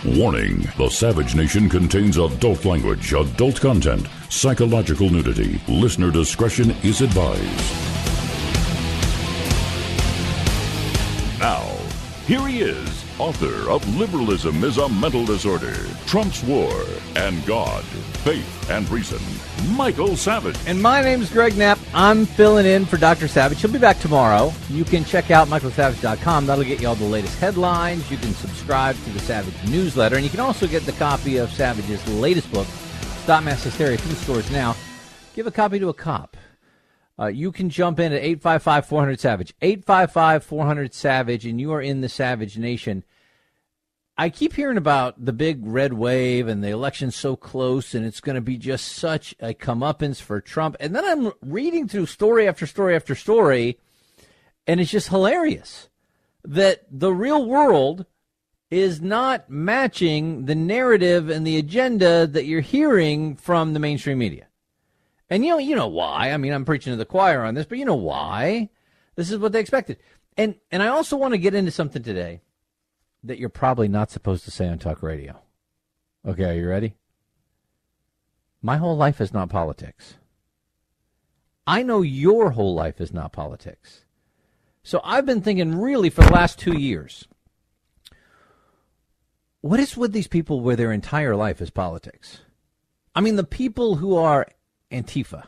Warning, the Savage Nation contains adult language, adult content, psychological nudity. Listener discretion is advised. Now, here he is, author of Liberalism is a Mental Disorder, Trump's War, and God, Faith, and Reason, Michael Savage. And my name's Greg Knapp. I'm filling in for Dr. Savage. He'll be back tomorrow. You can check out michaelsavage.com. That'll get you all the latest headlines. You can subscribe to the Savage newsletter. And you can also get the copy of Savage's latest book, Stop Mass Hysteria, from the stores now. Give a copy to a cop. You can jump in at 855-400-SAVAGE, 855-400-SAVAGE, and you are in the Savage Nation. I keep hearing about the big red wave and the election's so close and it's going to be just such a comeuppance for Trump. And then I'm reading through story after story after story, and it's just hilarious that the real world is not matching the narrative and the agenda that you're hearing from the mainstream media. And you know why. I mean, I'm preaching to the choir on this, but you know why. This is what they expected. And I also want to get into something today that you're probably not supposed to say on talk radio. Okay, are you ready? My whole life is not politics. I know your whole life is not politics. So I've been thinking really for the last 2 years, what is with these people where their entire life is politics? I mean, the people who are Antifa,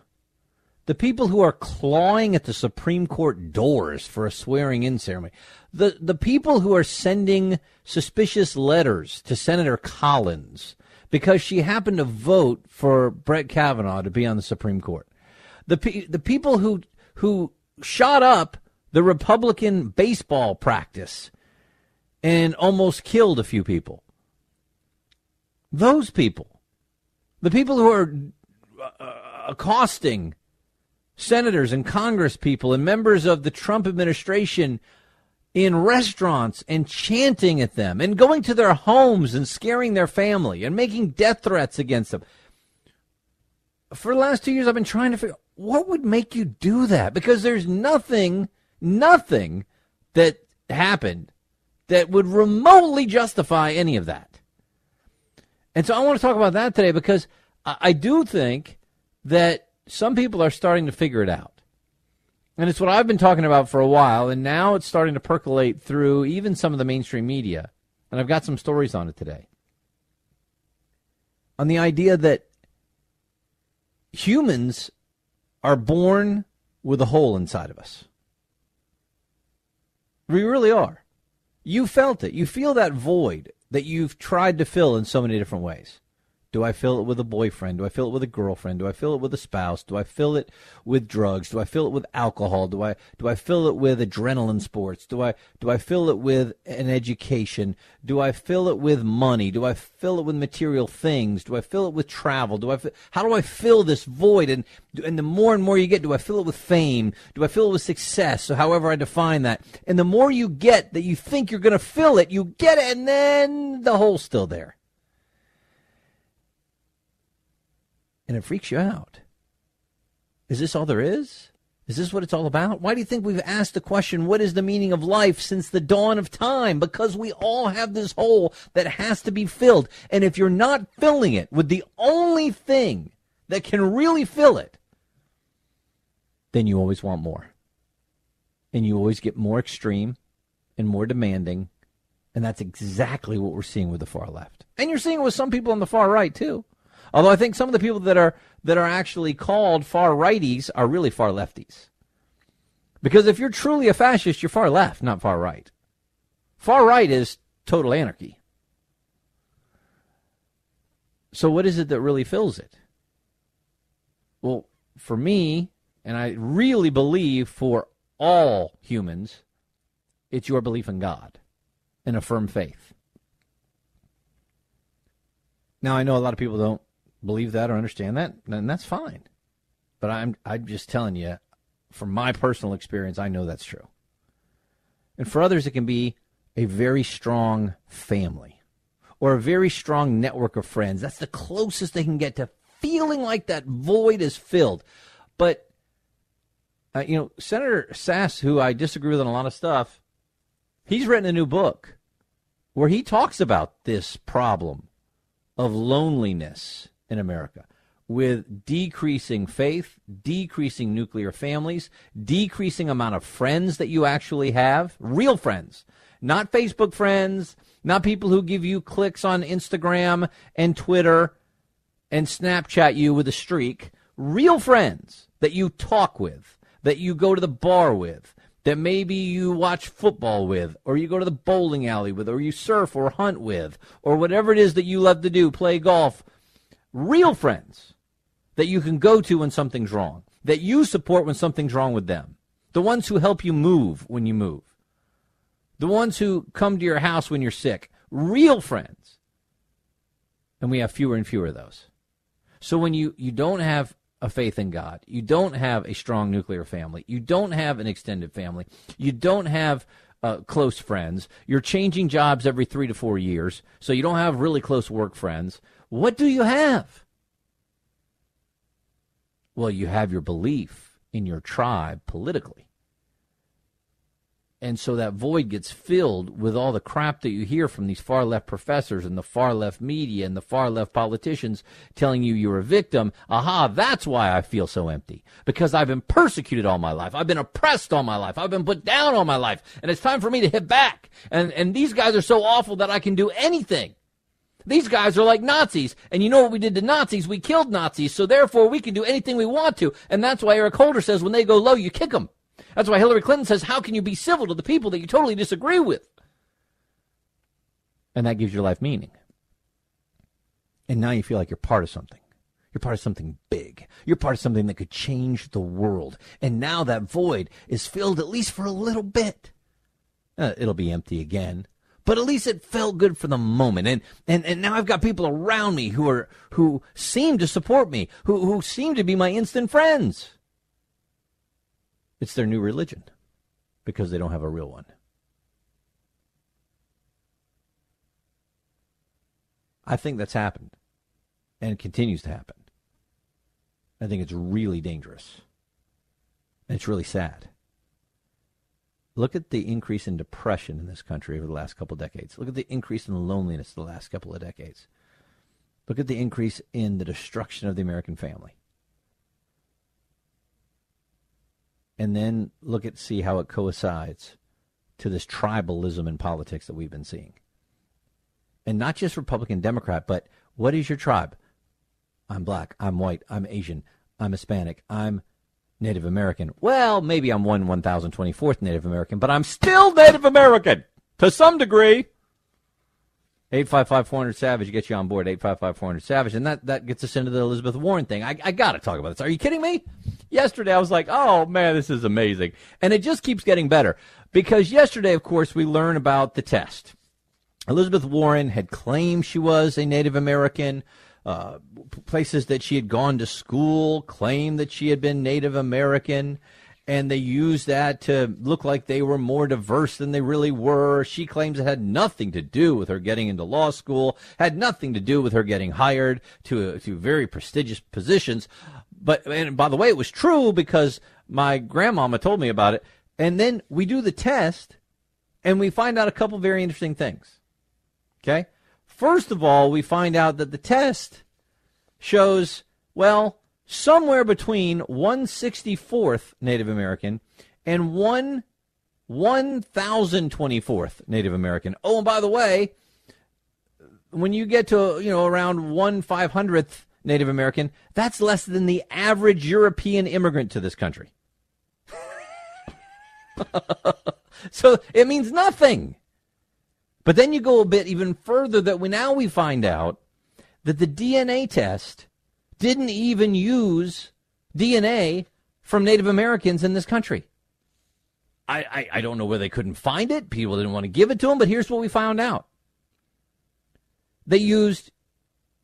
the people who are clawing at the Supreme Court doors for a swearing-in ceremony, the people who are sending suspicious letters to Senator Collins because she happened to vote for Brett Kavanaugh to be on the Supreme Court, the people who shot up the Republican baseball practice and almost killed a few people, those people, the people who are accosting senators and Congress people and members of the Trump administration in restaurants and chanting at them and going to their homes and scaring their family and making death threats against them. For the last 2 years, I've been trying to figure out what would make you do that, because there's nothing that happened that would remotely justify any of that. And so I want to talk about that today, because I do think that some people are starting to figure it out. And it's what I've been talking about for a while, and now it's starting to percolate through even some of the mainstream media. And I've got some stories on it today. On the idea that humans are born with a hole inside of us. We really are. You felt it. You feel that void that you've tried to fill in so many different ways. Do I fill it with a boyfriend? Do I fill it with a girlfriend? Do I fill it with a spouse? Do I fill it with drugs? Do I fill it with alcohol? Do I fill it with adrenaline sports? Do I fill it with an education? Do I fill it with money? Do I fill it with material things? Do I fill it with travel? How do I fill this void? And the more and more you get, do I fill it with fame? Do I fill it with success? So however I define that. And the more you get that you think you're going to fill it, you get it, and then the hole's still there. And it freaks you out. Is this all there is? Is this what it's all about? Why do you think we've asked the question, what is the meaning of life, since the dawn of time? Because we all have this hole that has to be filled. And if you're not filling it with the only thing that can really fill it, then you always want more. And you always get more extreme and more demanding. And that's exactly what we're seeing with the far left. And you're seeing it with some people on the far right, too. Although I think some of the people that are actually called far righties are really far lefties. Because if you're truly a fascist, you're far left, not far right. Far right is total anarchy. So what is it that really fills it? Well, for me, and I really believe for all humans, it's your belief in God and a firm faith. Now, I know a lot of people don't believe that or understand that, and that's fine. But I'm just telling you, from my personal experience, I know that's true. And for others, it can be a very strong family or a very strong network of friends. That's the closest they can get to feeling like that void is filled. But, Senator Sass, who I disagree with on a lot of stuff, he's written a new book. where he talks about this problem of loneliness in America with decreasing faith, decreasing nuclear families, decreasing amount of friends that you actually have, real friends, not Facebook friends, not people who give you clicks on Instagram and Twitter and Snapchat you with a streak, real friends that you talk with, that you go to the bar with, that maybe you watch football with, or you go to the bowling alley with, or you surf or hunt with, or whatever it is that you love to do, play golf. Real friends that you can go to when something's wrong, that you support when something's wrong with them. The ones who help you move when you move. The ones who come to your house when you're sick. Real friends. And we have fewer and fewer of those. So when you don't have a faith in God, you don't have a strong nuclear family, you don't have an extended family, you don't have close friends, you're changing jobs every 3 to 4 years, so you don't have really close work friends, what do you have? Well, you have your belief in your tribe politically. And so that void gets filled with all the crap that you hear from these far-left professors and the far-left media and the far-left politicians telling you you're a victim. Aha, that's why I feel so empty. Because I've been persecuted all my life. I've been oppressed all my life. I've been put down all my life. And it's time for me to hit back. And these guys are so awful that I can do anything. These guys are like Nazis. And you know what we did to Nazis? We killed Nazis. So therefore, we can do anything we want to. And that's why Eric Holder says when they go low, you kick them. That's why Hillary Clinton says, how can you be civil to the people that you totally disagree with? And that gives your life meaning. And now you feel like you're part of something. You're part of something big. You're part of something that could change the world. And now that void is filled at least for a little bit. It'll be empty again. But at least it felt good for the moment. And now I've got people around me who seem to support me, who seem to be my instant friends. It's their new religion because they don't have a real one. I think that's happened and it continues to happen. I think it's really dangerous. And it's really sad. Look at the increase in depression in this country over the last couple of decades. Look at the increase in loneliness the last couple of decades. Look at the increase in the destruction of the American family. And then see how it coincides to this tribalism in politics that we've been seeing. And not just Republican, Democrat, but what is your tribe? I'm black, I'm white, I'm Asian, I'm Hispanic, I'm Native American. Well, maybe I'm 1,024th Native American, but I'm still Native American to some degree. 855-400-SAVAGE gets you on board, 855-400-SAVAGE. And that gets us into the Elizabeth Warren thing. I got to talk about this. Are you kidding me? Yesterday, I was like, oh, man, this is amazing. And it just keeps getting better. Because yesterday, of course, we learn about the test. Elizabeth Warren had claimed she was a Native American. Places that she had gone to school claimed that she had been Native American. And they used that to look like they were more diverse than they really were. She claims it had nothing to do with her getting into law school, had nothing to do with her getting hired to very prestigious positions. And by the way, it was true because my grandmama told me about it. And then we do the test, and we find out a couple very interesting things. Okay? First of all, we find out that the test shows, well, somewhere between 164th Native American and 1,024th Native American. Oh, and by the way, when you get to, around 1/500th Native American, that's less than the average European immigrant to this country. So it means nothing. But then you go a bit even further that we find out that the DNA test didn't even use DNA from Native Americans in this country. I don't know where they couldn't find it. People didn't want to give it to them, but here's what we found out. They used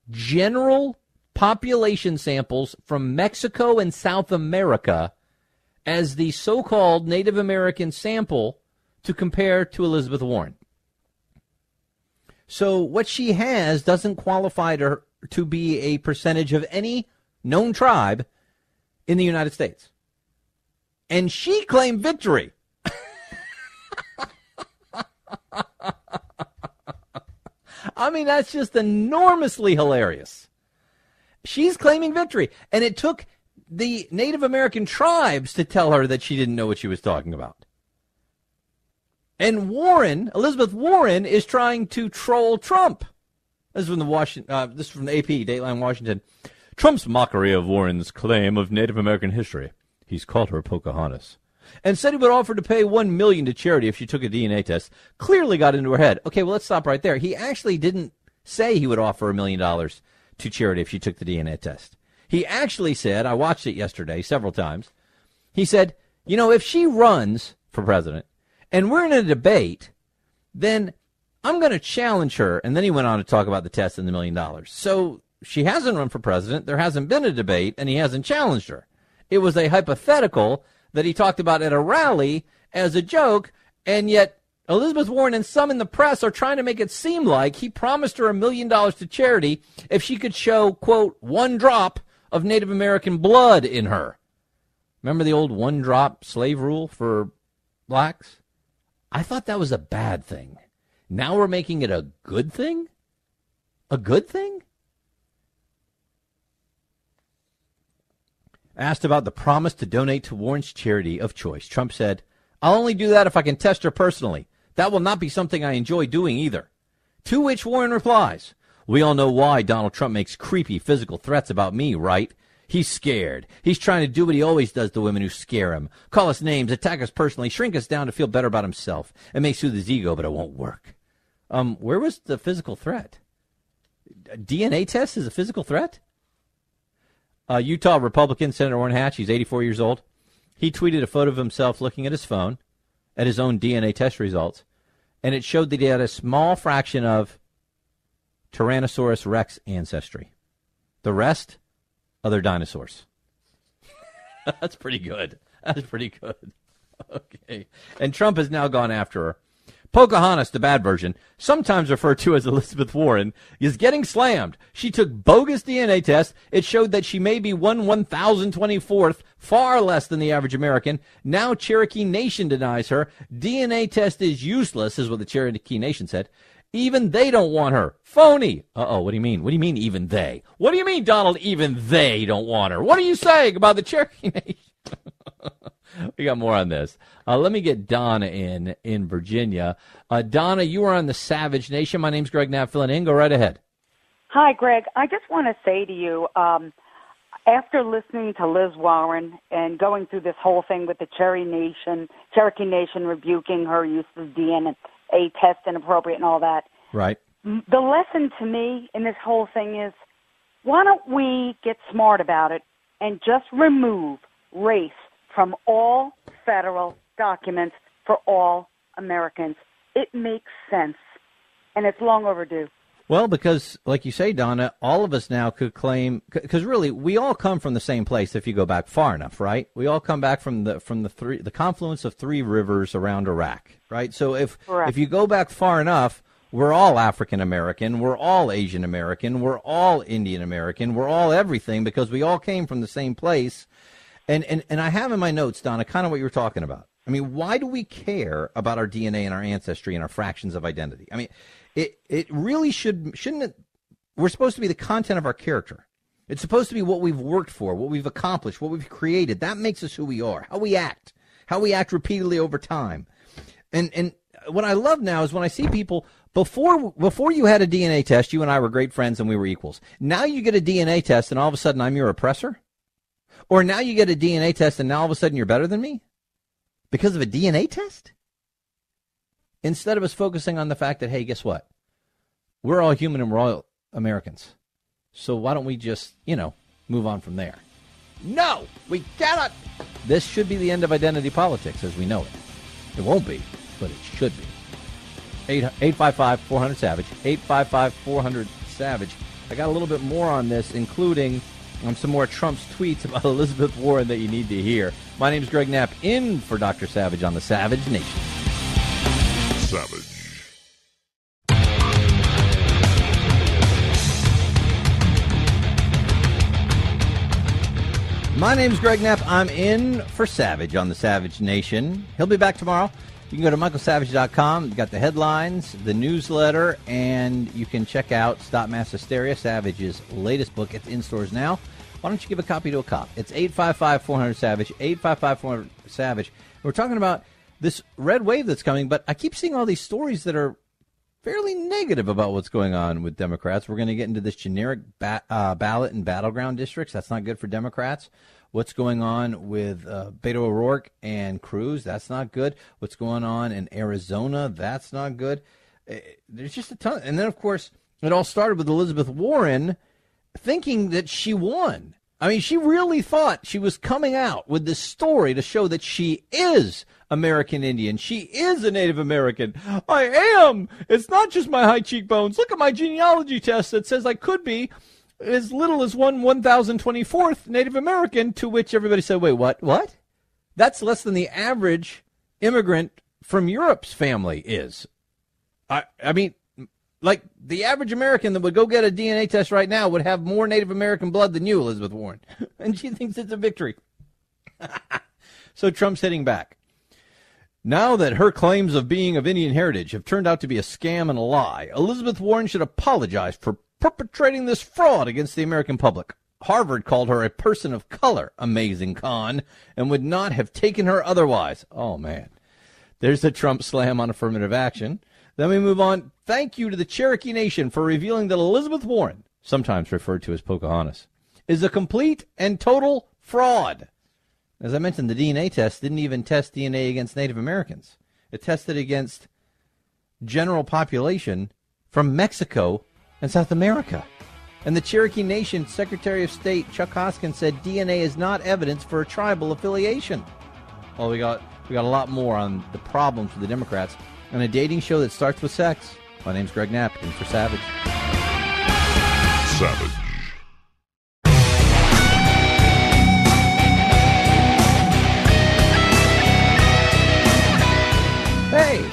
general population samples from Mexico and South America as the so-called Native American sample to compare to Elizabeth Warren. So what she has doesn't qualify to be a percentage of any known tribe in the United States. And she claimed victory. I mean, that's just enormously hilarious. She's claiming victory. And it took the Native American tribes to tell her that she didn't know what she was talking about. And Elizabeth Warren, is trying to troll Trump. This is from this is from the AP, Dateline Washington. Trump's mockery of Warren's claim of Native American history. He's called her Pocahontas. And said he would offer to pay $1 million to charity if she took a DNA test. Clearly got into her head. Okay, well, let's stop right there. He actually didn't say he would offer $1 million to charity if she took the DNA test. He actually said, I watched it yesterday several times, he said, if she runs for president and we're in a debate, then I'm going to challenge her. And then he went on to talk about the test and the $1 million. So she hasn't run for president. There hasn't been a debate, and he hasn't challenged her. It was a hypothetical that he talked about at a rally as a joke, and yet Elizabeth Warren and some in the press are trying to make it seem like he promised her $1 million to charity if she could show, quote, 1 drop of Native American blood in her. Remember the old 1 drop slave rule for blacks? I thought that was a bad thing. Now we're making it a good thing? A good thing? Asked about the promise to donate to Warren's charity of choice, Trump said, I'll only do that if I can test her personally. That will not be something I enjoy doing either. To which Warren replies, we all know why Donald Trump makes creepy physical threats about me, right? He's scared. He's trying to do what he always does to women who scare him. Call us names, attack us personally, shrink us down to feel better about himself. It may soothe his ego, but it won't work. Where was the physical threat? A DNA test is a physical threat? Utah Republican Senator Orrin Hatch, he's 84 years old. He tweeted a photo of himself looking at his phone at his own DNA test results, and it showed that he had a small fraction of Tyrannosaurus rex ancestry. The rest, other dinosaurs. That's pretty good. That's pretty good. Okay. And Trump has now gone after her. Pocahontas, the bad version, sometimes referred to as Elizabeth Warren, is getting slammed. She took bogus DNA tests. It showed that she may be 1/1024th, far less than the average American. Now Cherokee Nation denies her. DNA test is useless, is what the Cherokee Nation said. Even they don't want her. Phony. What do you mean? What do you mean even they? What do you mean, Donald, even they don't want her? What are you saying about the Cherokee Nation? We got more on this. Let me get Donna in Virginia. Donna, you are on the Savage Nation. My name's Greg Knapp, filling in. Go right ahead. Hi, Greg. I just want to say to you, after listening to Liz Warren and going through this whole thing with the Cherokee Nation rebuking her use of DNA test inappropriate and all that. Right. The lesson to me in this whole thing is, why don't we get smart about it and just remove race from all federal documents for all Americans? It makes sense, and it's long overdue. Well, because, like you say, Donna, all of us now could claim, because really, we all come from the same place if you go back far enough, right? We all come back from the confluence of 3 rivers around Iraq, right? So if you go back far enough, we're all African American, we're all Asian American, we're all Indian American, we're all everything, because we all came from the same place. And I have in my notes, Donna, kind of what you were talking about. I mean, why do we care about our DNA and our ancestry and our fractions of identity? I mean, it really shouldn't it? We're supposed to be the content of our character. It's supposed to be what we've worked for, what we've accomplished, what we've created. That makes us who we are, how we act repeatedly over time. And what I love now is when I see people, before you had a DNA test, you and I were great friends and we were equals. Now you get a DNA test and all of a sudden I'm your oppressor? Or now you get a DNA test and now all of a sudden you're better than me? Because of a DNA test? Instead of us focusing on the fact that, hey, guess what? We're all human and we're all Americans. So why don't we just, move on from there? No, we cannot. This should be the end of identity politics as we know it. It won't be, but it should be. 855-400-SAVAGE. 855-400-SAVAGE. I got a little bit more on this, including some more Trump's tweets about Elizabeth Warren that you need to hear. My name is Greg Knapp, in for Dr. Savage on the Savage Nation. Savage. My name's Greg Knapp. I'm in for Savage on the Savage Nation. He'll be back tomorrow. You can go to michaelsavage.com. You got the headlines, the newsletter, and you can check out Stop Mass Hysteria, Savage's latest book. It's in stores now. Why don't you give a copy to a cop? It's 855-400-SAVAGE, 855-400-SAVAGE. We're talking about this red wave that's coming, but I keep seeing all these stories that are fairly negative about what's going on with Democrats. We're going to get into this generic ballot and battleground districts. That's not good for Democrats. What's going on with Beto O'Rourke and Cruz? That's not good. What's going on in Arizona? That's not good. There's just a ton. And then, of course, it all started with Elizabeth Warren thinking that she won. I mean, she really thought she was coming out with this story to show that she is American Indian. She is a Native American. I am. It's not just my high cheekbones. Look at my genealogy test that says I could be as little as 1,024th Native American, to which everybody said, wait, what? What? That's less than the average immigrant from Europe's family is. I mean, like the average American that would go get a DNA test right now would have more Native American blood than you, Elizabeth Warren. And she thinks it's a victory. So Trump's hitting back. Now that her claims of being of Indian heritage have turned out to be a scam and a lie, Elizabeth Warren should apologize for perpetrating this fraud against the American public. Harvard called her a person of color, amazing con, and would not have taken her otherwise. Oh, man. There's a Trump slam on affirmative action. Then we move on. Thank you to the Cherokee Nation for revealing that Elizabeth Warren, sometimes referred to as Pocahontas, is a complete and total fraud. As I mentioned, the DNA test didn't even test DNA against Native Americans. It tested against general population from Mexico and South America. And the Cherokee Nation Secretary of State Chuck Hoskin said DNA is not evidence for a tribal affiliation. Well, we got a lot more on the problems for the Democrats and a dating show that starts with sex. My name's Greg Knapp, in for Savage. Savage. Hey,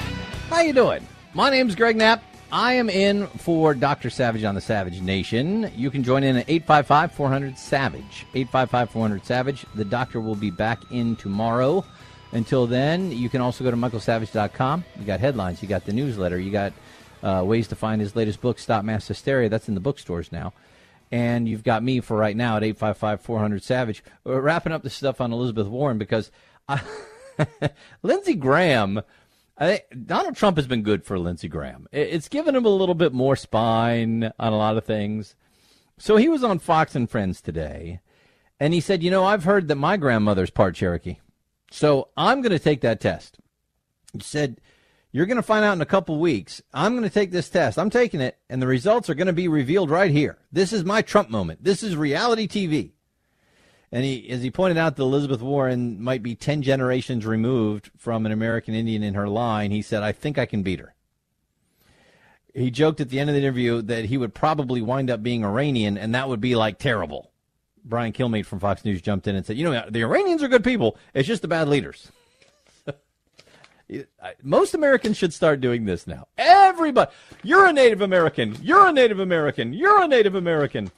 how you doing? My name's Greg Knapp. I am in for Dr. Savage on the Savage Nation. You can join in at 855-400-SAVAGE. 855-400-SAVAGE. The doctor will be back in tomorrow. Until then, you can also go to michaelsavage.com. You got headlines. You got the newsletter. You got ways to find his latest book, Stop Mass Hysteria. That's in the bookstores now. And you've got me for right now at 855-400-SAVAGE. We're wrapping up the stuff on Elizabeth Warren because Lindsey Graham, Donald Trump has been good for Lindsey Graham. It's given him a little bit more spine on a lot of things. So he was on Fox and Friends today, and he said, I've heard that my grandmother's part Cherokee. So I'm going to take that test. He said, you're going to find out in a couple weeks. I'm going to take this test. I'm taking it, and the results are going to be revealed right here. This is my Trump moment. This is reality TV. And as he pointed out that Elizabeth Warren might be 10 generations removed from an American Indian in her line, he said, I think I can beat her. He joked at the end of the interview that he would probably wind up being Iranian, and that would be, terrible. Brian Kilmeade from Fox News jumped in and said, the Iranians are good people. It's just the bad leaders. Most Americans should start doing this now. Everybody, you're a Native American. You're a Native American. You're a Native American.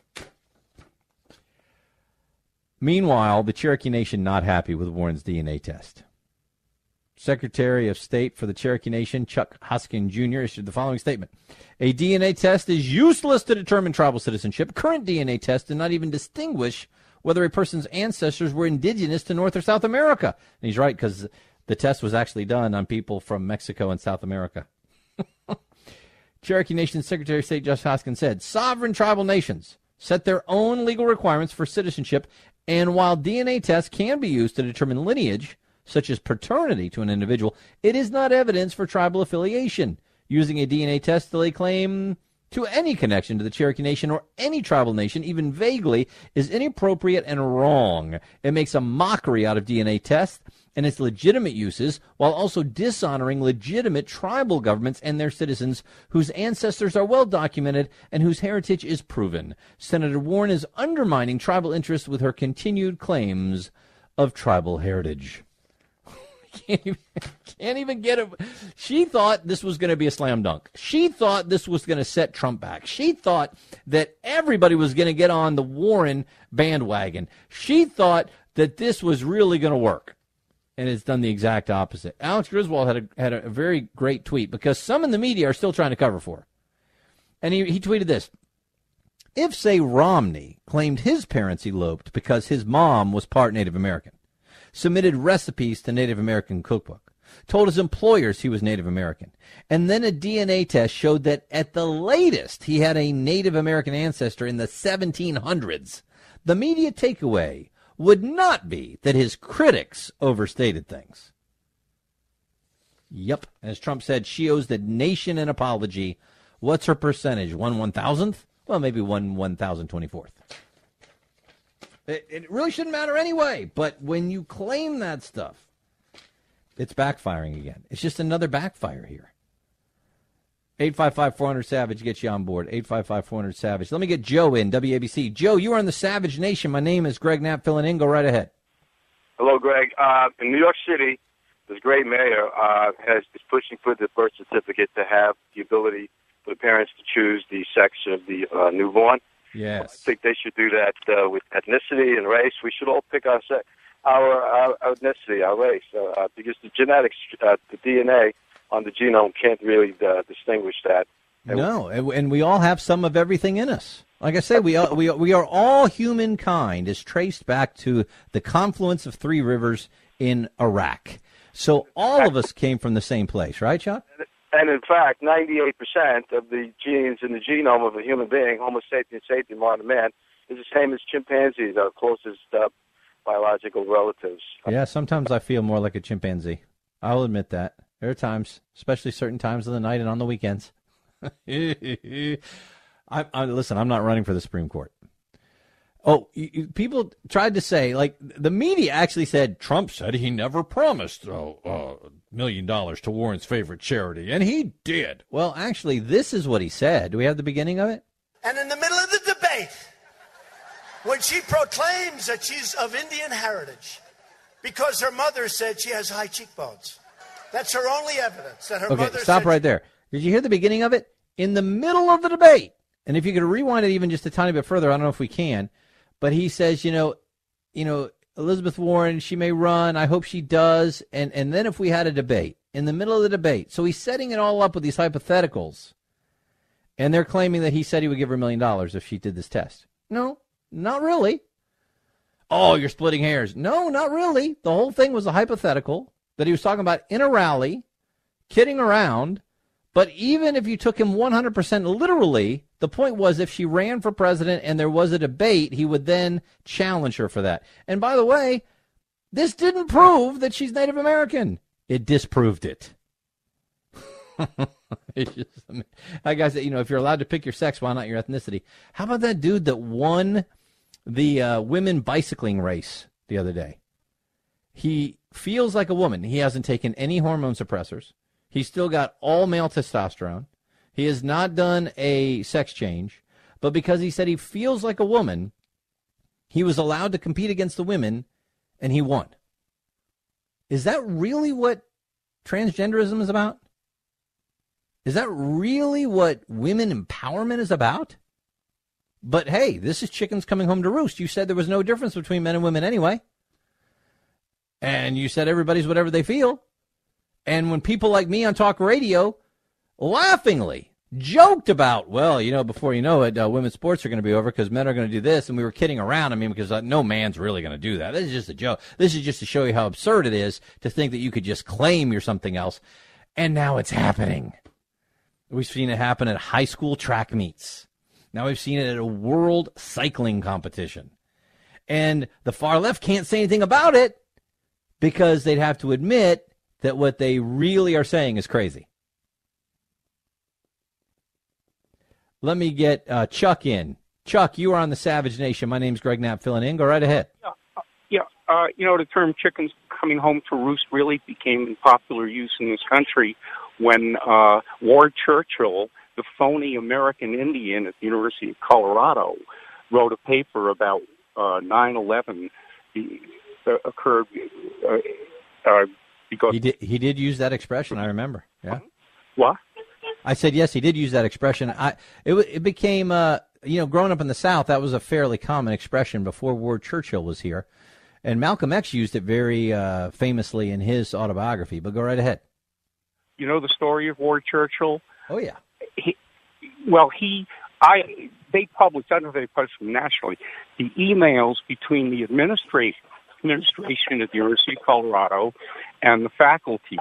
Meanwhile, the Cherokee Nation not happy with Warren's DNA test. Secretary of State for the Cherokee Nation, Chuck Hoskin Jr., issued the following statement. A DNA test is useless to determine tribal citizenship. Current DNA tests do not even distinguish whether a person's ancestors were indigenous to North or South America. And he's right, because the test was actually done on people from Mexico and South America. Cherokee Nation Secretary of State Chuck Hoskin said, sovereign tribal nations set their own legal requirements for citizenship, and while DNA tests can be used to determine lineage, such as paternity to an individual, it is not evidence for tribal affiliation. Using a DNA test to lay claim to any connection to the Cherokee Nation or any tribal nation, even vaguely, is inappropriate and wrong. It makes a mockery out of DNA tests and its legitimate uses, while also dishonoring legitimate tribal governments and their citizens whose ancestors are well documented and whose heritage is proven. Senator Warren is undermining tribal interests with her continued claims of tribal heritage. Can't even get it. She thought this was going to be a slam dunk. She thought this was going to set Trump back. She thought that everybody was going to get on the Warren bandwagon. She thought that this was really going to work. and it's done the exact opposite. Alex Griswold had a very great tweet because some in the media are still trying to cover for her. And he tweeted this. If, say, Romney claimed his parents eloped because his mom was part Native American, submitted recipes to Native American cookbook, told his employers he was Native American, and then a DNA test showed that at the latest he had a Native American ancestor in the 1700s, the media takeaway would not be that his critics overstated things. Yep, as Trump said, she owes the nation an apology. What's her percentage? 1/1000th? Well, maybe 1/1024th. It really shouldn't matter anyway, but when you claim that stuff, it's backfiring again. It's just another backfire here. 855-400-SAVAGE gets you on board. 855-400-SAVAGE. Let me get Joe in, WABC. Joe, you are on the Savage Nation. My name is Greg Knapp, filling in. Go right ahead. Hello, Greg. In New York City, this great mayor is pushing for the birth certificate to have the ability for the parents to choose the sex of the newborn. Yes. I think they should do that with ethnicity and race. We should all pick our ethnicity, our race, because the genetics, the DNA on the genome can't really distinguish that. No, and we all have some of everything in us. Like I say, we are all humankind is traced back to the confluence of three rivers in Iraq. So all of us came from the same place, right, Chuck? And in fact, 98% of the genes in the genome of a human being, Homo sapiens sapiens, modern man, is the same as chimpanzees, our closest biological relatives. Yeah, sometimes I feel more like a chimpanzee. I'll admit that. There are times, especially certain times of the night and on the weekends. Listen, I'm not running for the Supreme Court. Oh, people tried to say, like, the media actually said Trump said he never promised $1 million to Warren's favorite charity, and he did. Well, actually, this is what he said. Do we have the beginning of it? And in the middle of the debate, when she proclaims that she's of Indian heritage because her mother said she has high cheekbones. That's her only evidence that her mother said. Okay, stop right there. Did you hear the beginning of it? In the middle of the debate, and if you could rewind it even just a tiny bit further, I don't know if we can, but he says, you know, Elizabeth Warren, she may run. I hope she does. And then if we had a debate, in the middle of the debate. So he's setting it all up with these hypotheticals. And they're claiming that he said he would give her $1 million if she did this test. No, not really. Oh, you're splitting hairs. No, not really. The whole thing was a hypothetical that he was talking about in a rally, kidding around. But even if you took him 100% literally, the point was if she ran for president and there was a debate, he would then challenge her for that. And by the way, this didn't prove that she's Native American. It disproved it. It's just, like I said, if you're allowed to pick your sex, why not your ethnicity? How about that dude that won the women bicycling race the other day? He feels like a woman. He hasn't taken any hormone suppressors. He's still got all male testosterone. He has not done a sex change. But because he said he feels like a woman, he was allowed to compete against the women, and he won. Is that really what transgenderism is about? Is that really what women empowerment is about? But hey, this is chickens coming home to roost. You said there was no difference between men and women anyway. And you said everybody's whatever they feel. And when people like me on talk radio laughingly joked about, well, before you know it, women's sports are going to be over because men are going to do this. And we were kidding around. Because no man's really going to do that. This is just a joke. This is just to show you how absurd it is to think that you could just claim you're something else. And now it's happening. We've seen it happen at high school track meets. Now we've seen it at a world cycling competition. And the far left can't say anything about it because they'd have to admit that what they really are saying is crazy. Let me get Chuck in. Chuck, you are on the Savage Nation. My name's Greg Knapp, filling in. Go right ahead. The term chickens coming home to roost really became in popular use in this country when Ward Churchill, the phony American Indian at the University of Colorado, wrote a paper about 9/11 occurred because he did use that expression. I remember. Yeah. What? I said yes. He did use that expression. It became growing up in the South, that was a fairly common expression before Ward Churchill was here. And Malcolm X used it very famously in his autobiography, but go right ahead. You know the story of Ward Churchill? Oh, yeah. They published, I don't know if they published them nationally, the emails between the administration at the University of Colorado and the faculty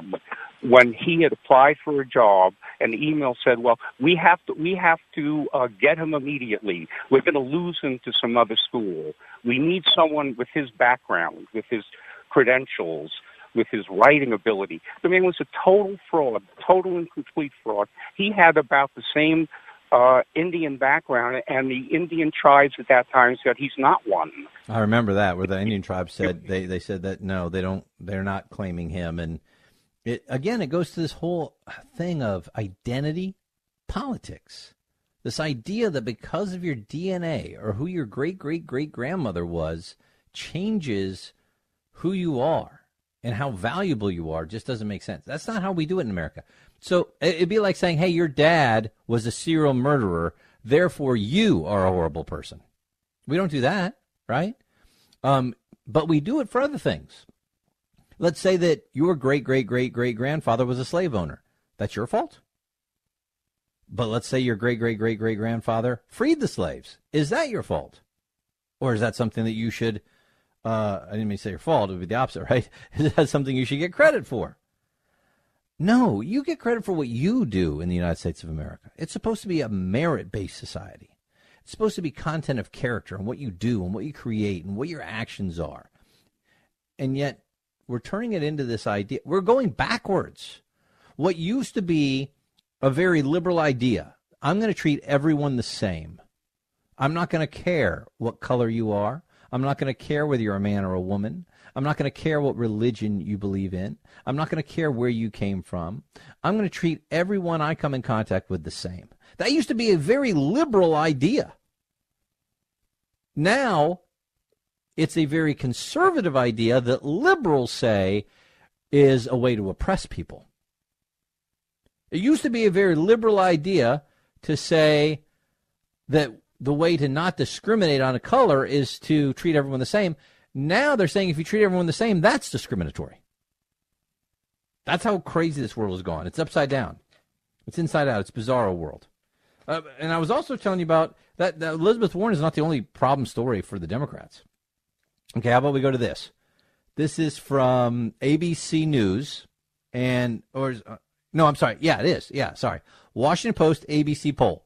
when he had applied for a job, and the email said, well, we have to get him immediately. We're going to lose him to some other school. We need someone with his background, with his credentials, with his writing ability. The man was a total fraud, total and complete fraud. He had about the same Indian background, and the Indian tribes at that time said he's not one. I remember that, where the Indian tribes said they said that no, they're not claiming him. And it goes to this whole thing of identity politics. This idea that because of your DNA or who your great-great-great-grandmother was changes who you are and how valuable you are just doesn't make sense. That's not how we do it in America. So it'd be like saying, hey, your dad was a serial murderer, therefore you are a horrible person. We don't do that, right? But we do it for other things. Let's say that your great-great-great-great-grandfather was a slave owner. That's your fault. But let's say your great-great-great-great-grandfather freed the slaves. Is that your fault? Or is that something that you should, I didn't mean to say your fault, it would be the opposite, right? Is that something you should get credit for? No, you get credit for what you do in the United States of America. It's supposed to be a merit-based society. It's supposed to be content of character and what you do and what you create and what your actions are. And yet we're turning it into this idea. We're going backwards. What used to be a very liberal idea, I'm going to treat everyone the same. I'm not going to care what color you are. I'm not going to care whether you're a man or a woman. I'm not going to care what religion you believe in. I'm not going to care where you came from. I'm going to treat everyone I come in contact with the same. That used to be a very liberal idea. Now, it's a very conservative idea that liberals say is a way to oppress people. It used to be a very liberal idea to say that the way to not discriminate on a color is to treat everyone the same. Now they're saying if you treat everyone the same, that's discriminatory. That's how crazy this world has gone. It's upside down. It's inside out. It's a bizarro world. And I was also telling you about that Elizabeth Warren is not the only problem story for the Democrats. Okay, how about we go to this? This is from ABC News. No, I'm sorry. Yeah, it is. Yeah, sorry. Washington Post ABC poll.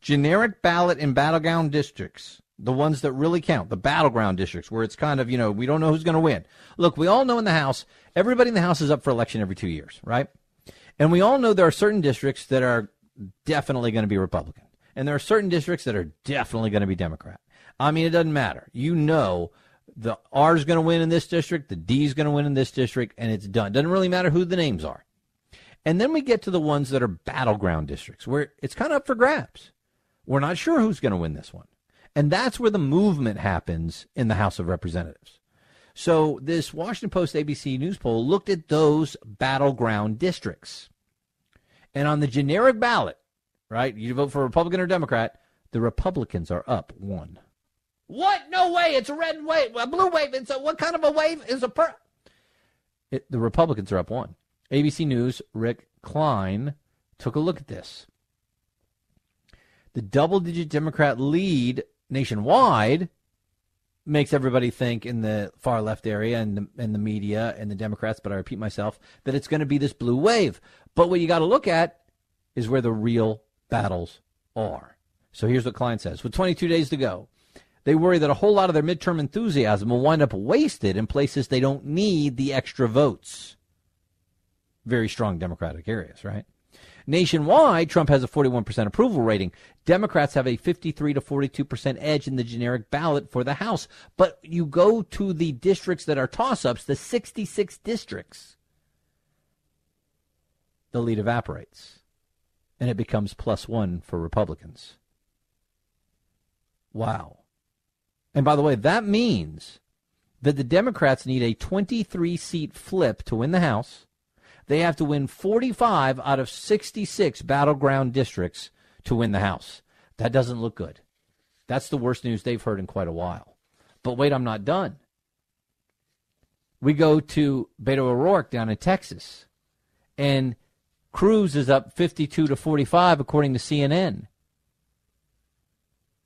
Generic ballot in battleground districts. The ones that really count, the battleground districts, where it's kind of, we don't know who's going to win. Look, we all know in the House, everybody in the House is up for election every 2 years, right? And we all know there are certain districts that are definitely going to be Republican. And there are certain districts that are definitely going to be Democrat. I mean, it doesn't matter. You know, the R is going to win in this district, the D is going to win in this district, and it's done. Doesn't really matter who the names are. And then we get to the ones that are battleground districts, where it's kind of up for grabs. We're not sure who's going to win this one. And that's where the movement happens in the House of Representatives. So this Washington Post ABC News poll looked at those battleground districts. And on the generic ballot, right, you vote for Republican or Democrat, the Republicans are up 1. What? No way. It's a red wave, a blue wave. What kind of a wave is the Republicans are up 1. ABC News' Rick Klein took a look at this. The double-digit Democrat lead nationwide makes everybody think in the far left area and the media and the Democrats, but I repeat myself, that it's going to be this blue wave. But what you got to look at is where the real battles are. So here's what Klein says. With 22 days to go, they worry that a whole lot of their midterm enthusiasm will wind up wasted in places they don't need the extra votes. Very strong Democratic areas, right? Nationwide, Trump has a 41% approval rating. Democrats have a 53 to 42% edge in the generic ballot for the House. But you go to the districts that are toss-ups, the 66 districts, the lead evaporates. And it becomes +1 for Republicans. Wow. And by the way, that means that the Democrats need a 23-seat flip to win the House. They have to win 45 out of 66 battleground districts to win the House. That doesn't look good. That's the worst news they've heard in quite a while. But wait, I'm not done. We go to Beto O'Rourke down in Texas, and Cruz is up 52-45, according to CNN.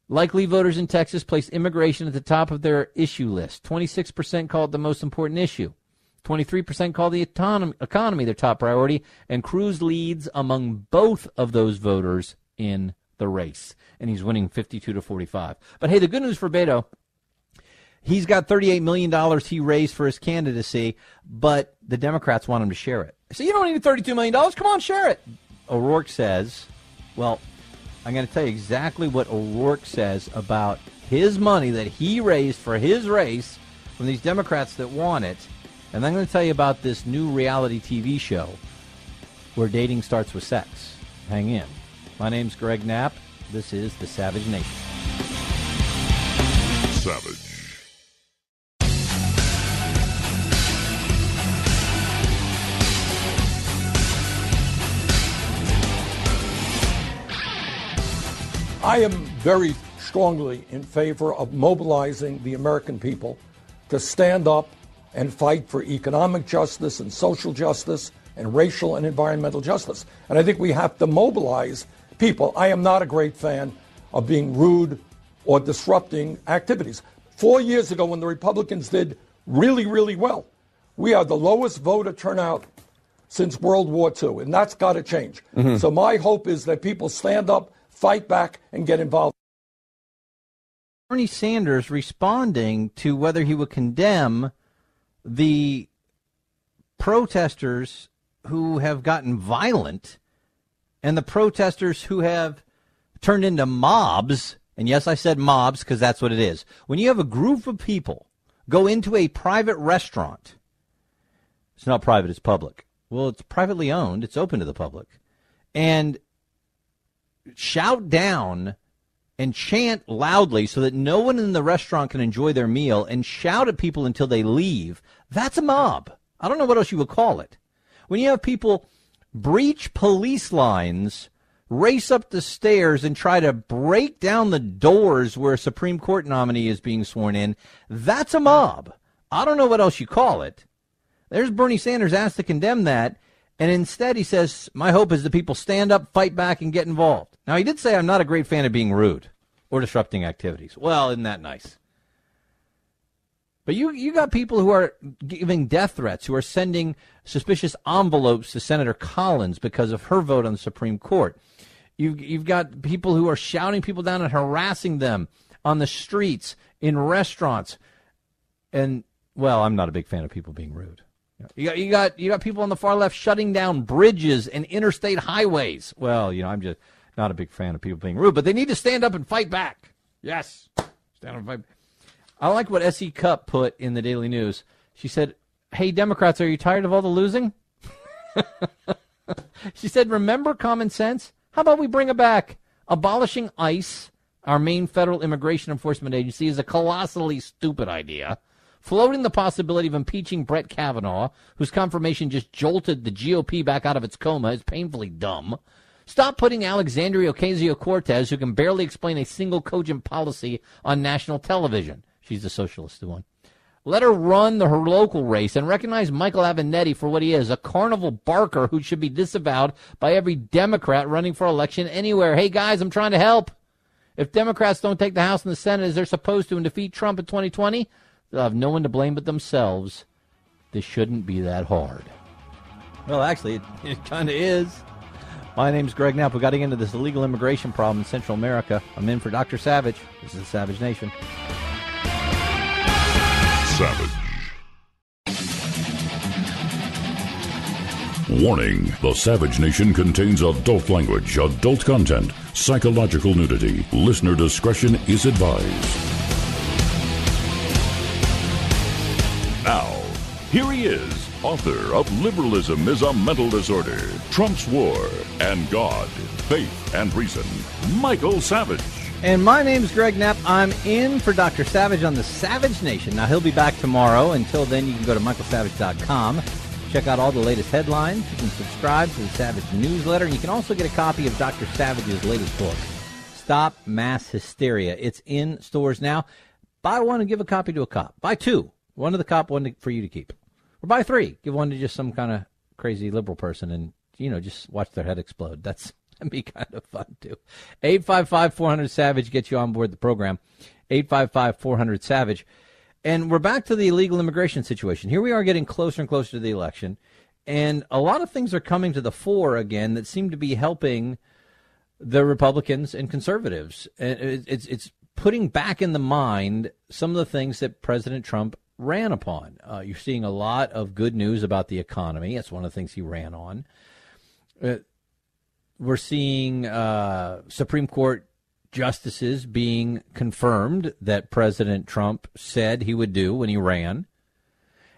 Likely voters in Texas place immigration at the top of their issue list. 26% call it the most important issue. 23% call the economy their top priority, and Cruz leads among both of those voters in the race, and he's winning 52-45. But hey, the good news for Beto, he's got $38 million he raised for his candidacy, but the Democrats want him to share it. So you don't need $32 million. Come on, share it. O'Rourke says, well, I'm going to tell you exactly what O'Rourke says about his money that he raised for his race from these Democrats that want it. And I'm going to tell you about this new reality TV show where dating starts with sex. Hang in. My name's Greg Knapp. This is The Savage Nation. Savage. I am very strongly in favor of mobilizing the American people to stand up and fight for economic justice and social justice and racial and environmental justice. And I think we have to mobilize people. I am not a great fan of being rude or disrupting activities. 4 years ago, when the Republicans did really, really well, we are the lowest voter turnout since World War II, and that's got to change. Mm-hmm. So my hope is that people stand up, fight back, and get involved. Bernie Sanders responding to whether he would condemn the protesters who have gotten violent and the protesters who have turned into mobs. And yes, I said mobs because that's what it is. When you have a group of people go into a private restaurant, it's not private, it's public. Well, it's privately owned. It's open to the public. And shout down and chant loudly so that no one in the restaurant can enjoy their meal and shout at people until they leave. That's a mob. I don't know what else you would call it. When you have people breach police lines, race up the stairs and try to break down the doors where a Supreme Court nominee is being sworn in, that's a mob. I don't know what else you call it. There's Bernie Sanders asked to condemn that, and instead he says, my hope is that people stand up, fight back, and get involved. Now, he did say, I'm not a great fan of being rude or disrupting activities. Well, isn't that nice? But you got people who are giving death threats, who are sending suspicious envelopes to Senator Collins because of her vote on the Supreme Court. You've got people who are shouting people down and harassing them on the streets, in restaurants. And, well, I'm not a big fan of people being rude. You got people on the far left shutting down bridges and interstate highways. Well, I'm just not a big fan of people being rude, but they need to stand up and fight back. Yes, stand up and fight. I like what S.E. Cupp put in the Daily News. She said, hey, Democrats, are you tired of all the losing? She said, remember common sense? How about we bring it back? Abolishing ICE, our main federal immigration enforcement agency, is a colossally stupid idea. Floating the possibility of impeaching Brett Kavanaugh, whose confirmation just jolted the GOP back out of its coma, is painfully dumb. Stop putting Alexandria Ocasio-Cortez, who can barely explain a single cogent policy, on national television. She's the socialist one. Let her run her local race and recognize Michael Avenatti for what he is, a carnival barker who should be disavowed by every Democrat running for election anywhere. Hey, guys, I'm trying to help. If Democrats don't take the House and the Senate as they're supposed to and defeat Trump in 2020, they'll have no one to blame but themselves. This shouldn't be that hard. Well, actually, it kind of is. My name's Greg Knapp. We're getting into this illegal immigration problem in Central America. I'm in for Dr. Savage. This is the Savage Nation. Savage. Warning, the Savage Nation contains adult language, adult content, psychological nudity. Listener discretion is advised. Now, here he is, author of Liberalism is a Mental Disorder, Trump's War, and God, Faith, and Reason, Michael Savage. And my name's Greg Knapp. I'm in for Dr. Savage on the Savage Nation. Now, he'll be back tomorrow. Until then, you can go to michaelsavage.com. Check out all the latest headlines. You can subscribe to the Savage newsletter. And you can also get a copy of Dr. Savage's latest book, Stop Mass Hysteria. It's in stores now. Buy one and give a copy to a cop. Buy two. One to the cop, one for you to keep. Or buy 3. Give one to just some kind of crazy liberal person and, just watch their head explode. That'd be kind of fun, too. 855-400-SAVAGE gets you on board the program. 855-400-SAVAGE. And we're back to the illegal immigration situation. Here we are getting closer and closer to the election. And a lot of things are coming to the fore again that seem to be helping the Republicans and conservatives. And it's putting back in the mind some of the things that President Trump ran upon. You're seeing a lot of good news about the economy. That's one of the things he ran on. We're seeing Supreme Court justices being confirmed that President Trump said he would do when he ran.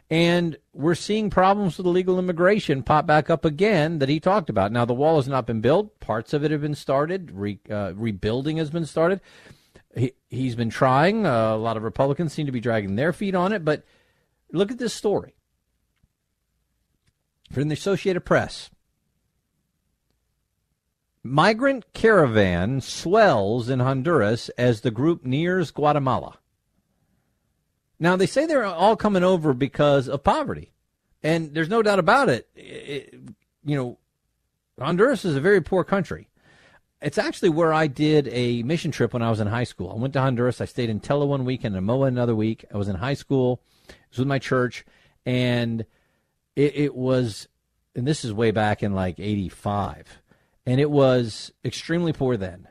And we're seeing problems with illegal immigration pop back up again that he talked about. Now, the wall has not been built. Parts of it have been started. Rebuilding has been started. He's been trying. A lot of Republicans seem to be dragging their feet on it. But look at this story from the Associated Press. Migrant caravan swells in Honduras as the group nears Guatemala. Now, they say they're all coming over because of poverty. And there's no doubt about it. Honduras is a very poor country. It's actually where I did a mission trip when I was in high school. I went to Honduras. I stayed in Tela one week and in Moa another week. I was in high school. It was with my church. And it was, and this is way back in like 85. And it was extremely poor then.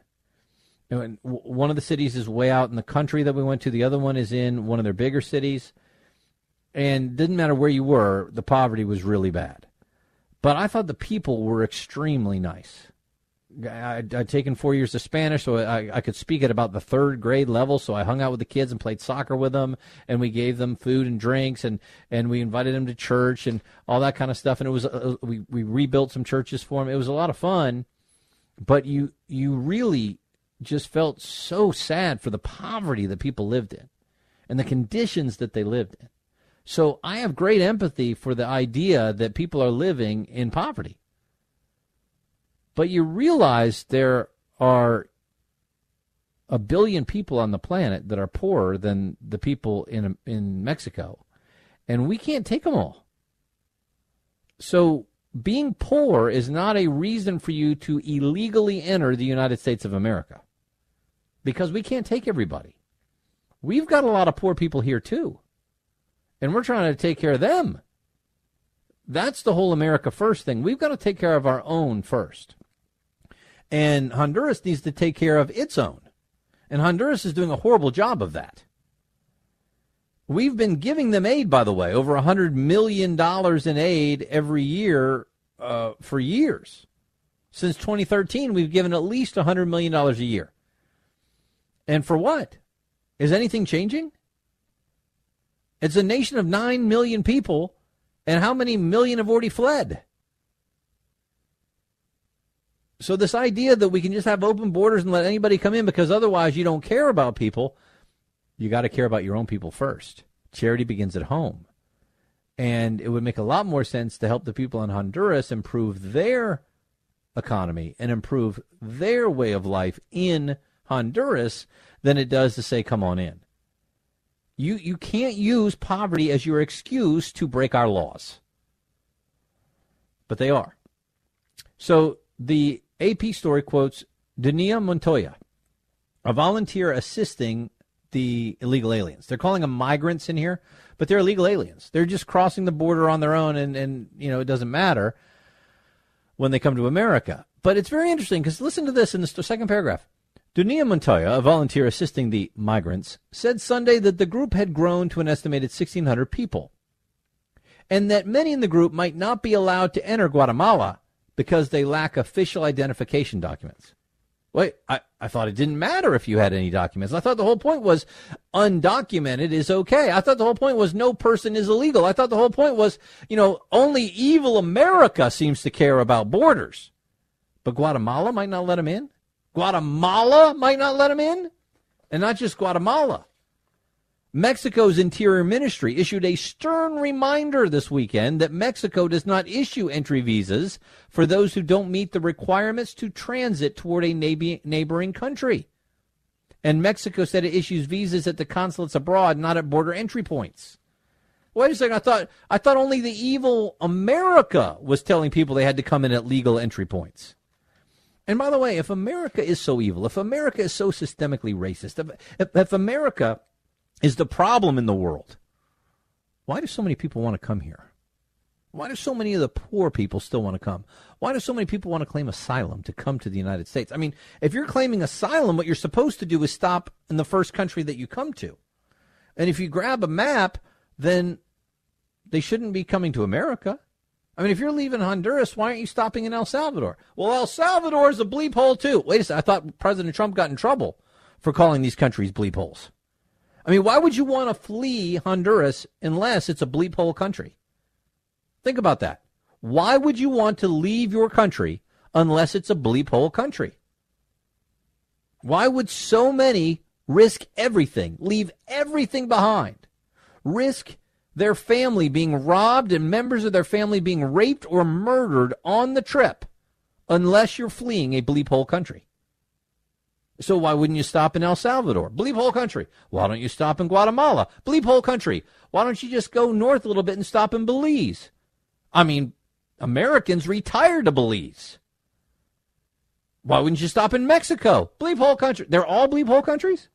And one of the cities is way out in the country that we went to. The other one is in one of their bigger cities. And it didn't matter where you were, the poverty was really bad. But I thought the people were extremely nice. I'd taken 4 years of Spanish, so I could speak at about the 3rd grade level. So I hung out with the kids and played soccer with them. And we gave them food and drinks. And we invited them to church and all that kind of stuff. And it was we rebuilt some churches for them. It was a lot of fun. But you really just felt so sad for the poverty that people lived in and the conditions that they lived in. So I have great empathy for the idea that people are living in poverty. But you realize there are 1 billion people on the planet that are poorer than the people in Mexico, and we can't take them all. So being poor is not a reason for you to illegally enter the United States of America, because we can't take everybody. We've got a lot of poor people here too, and we're trying to take care of them. That's the whole America First thing. We've got to take care of our own first. And Honduras needs to take care of its own. And Honduras is doing a horrible job of that. We've been giving them aid, by the way, over $100 million in aid every year for years. Since 2013, we've given at least $100 million a year. And for what? Is anything changing? It's a nation of 9 million people, and how many million have already fled? So this idea that we can just have open borders and let anybody come in because otherwise you don't care about people, you got to care about your own people first. Charity begins at home. And it would make a lot more sense to help the people in Honduras improve their economy and improve their way of life in Honduras than it does to say, come on in. You can't use poverty as your excuse to break our laws. But they are. So the AP story quotes Dunia Montoya, a volunteer assisting the illegal aliens. They're calling them migrants in here, but they're illegal aliens. They're just crossing the border on their own, and it doesn't matter when they come to America. But it's very interesting because listen to this in the second paragraph. Dunia Montoya, a volunteer assisting the migrants, said Sunday that the group had grown to an estimated 1,600 people, and that many in the group might not be allowed to enter Guatemala because they lack official identification documents. Wait, I thought it didn't matter if you had any documents. I thought the whole point was undocumented is okay. I thought the whole point was no person is illegal. I thought the whole point was, only evil America seems to care about borders. But Guatemala might not let them in? Guatemala might not let them in? And not just Guatemala. Mexico's Interior Ministry issued a stern reminder this weekend that Mexico does not issue entry visas for those who don't meet the requirements to transit toward a neighboring country. And Mexico said it issues visas at the consulates abroad, not at border entry points. Wait a second. I thought only the evil America was telling people they had to come in at legal entry points. And by the way, if America is so evil, if America is so systemically racist, if America is the problem in the world, why do so many people want to come here? Why do so many of the poor people still want to come? Why do so many people want to claim asylum to come to the United States? I mean, if you're claiming asylum, what you're supposed to do is stop in the first country that you come to. And if you grab a map, then they shouldn't be coming to America. I mean, if you're leaving Honduras, why aren't you stopping in El Salvador? Well, El Salvador is a bleep hole, too. Wait a second. I thought President Trump got in trouble for calling these countries bleep holes. I mean, why would you want to flee Honduras unless it's a bleep hole country? Think about that. Why would you want to leave your country unless it's a bleep hole country? Why would so many risk everything, leave everything behind, risk their family being robbed and members of their family being raped or murdered on the trip unless you're fleeing a bleep hole country? So why wouldn't you stop in El Salvador? Bleep hole country. Why don't you stop in Guatemala? Bleep hole country. Why don't you just go north a little bit and stop in Belize? I mean, Americans retired to Belize. Why wouldn't you stop in Mexico? Bleep hole country. They're all bleep hole countries?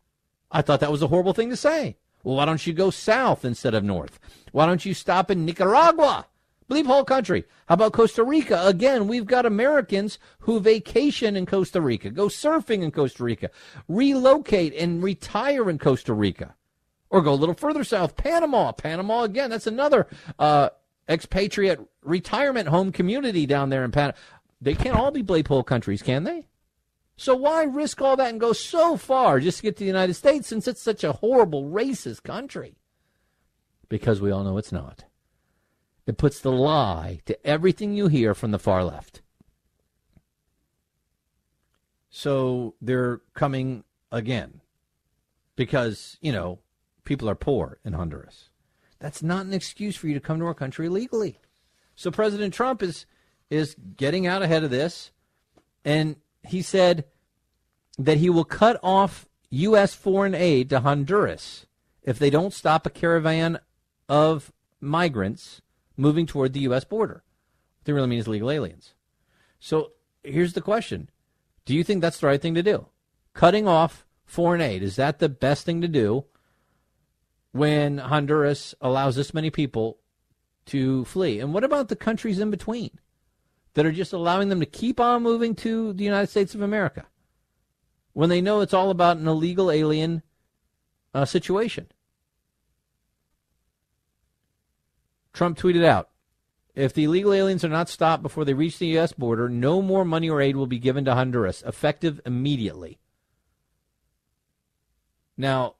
I thought that was a horrible thing to say. Well, why don't you go south instead of north? Why don't you stop in Nicaragua? Bleep hole country. How about Costa Rica? Again, we've got Americans who vacation in Costa Rica, go surfing in Costa Rica, relocate and retire in Costa Rica. Or go a little further south, Panama. Panama, again, that's another expatriate retirement home community down there in Panama. They can't all be bleep hole countries, can they? So why risk all that and go so far just to get to the United States since it's such a horrible, racist country? Because we all know it's not. It puts the lie to everything you hear from the far left. So they're coming again because, people are poor in Honduras. That's not an excuse for you to come to our country illegally. So President Trump is getting out ahead of this, and he said that he will cut off U.S. foreign aid to Honduras if they don't stop a caravan of migrants moving toward the U.S. border. What they really mean is illegal aliens. So here's the question. Do you think that's the right thing to do? Cutting off foreign aid, is that the best thing to do when Honduras allows this many people to flee? And what about the countries in between that are just allowing them to keep on moving to the United States of America when they know it's all about an illegal alien situation? Trump tweeted out, if the illegal aliens are not stopped before they reach the U.S. border, no more money or aid will be given to Honduras, effective immediately. Now,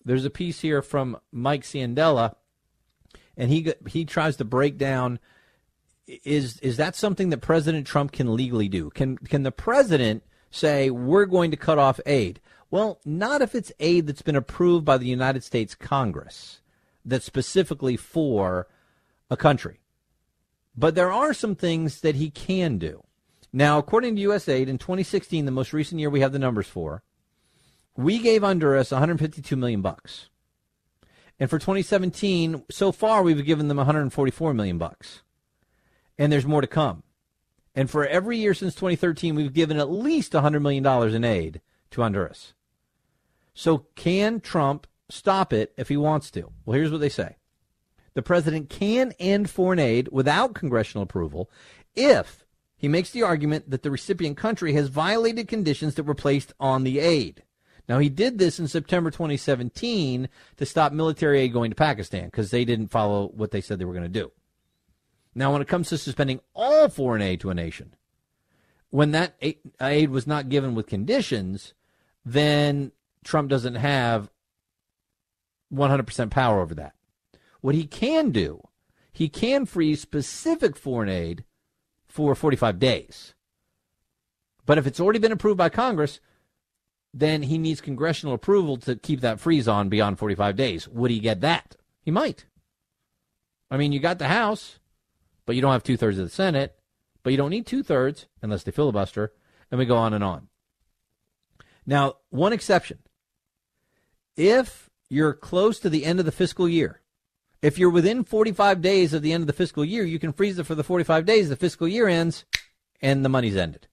there's a piece here from Mike Ciandella, and he tries to break down, is that something that President Trump can legally do? Can the president say, we're going to cut off aid? Well, not if it's aid that's been approved by the United States Congress that's specifically for a country. But there are some things that he can do. Now, according to USAID, in 2016, the most recent year we have the numbers for, we gave Honduras $152 million. And for 2017, so far we've given them $144 million. And there's more to come. And for every year since 2013, we've given at least $100 million in aid to Honduras. So can Trump stop it if he wants to? Well, here's what they say. The president can end foreign aid without congressional approval if he makes the argument that the recipient country has violated conditions that were placed on the aid. Now, he did this in September 2017 to stop military aid going to Pakistan because they didn't follow what they said they were going to do. Now, when it comes to suspending all foreign aid to a nation, when that aid was not given with conditions, then Trump doesn't have 100% power over that. What he can do, he can freeze specific foreign aid for 45 days. But if it's already been approved by Congress, then he needs congressional approval to keep that freeze on beyond 45 days. Would he get that? He might. I mean, you got the House, but you don't have 2/3 of the Senate, but you don't need 2/3 unless they filibuster, and we go on and on. Now, one exception. If you're close to the end of the fiscal year, If you're within 45 days of the end of the fiscal year, you can freeze it for the 45 days. The fiscal year ends, and the money's ended.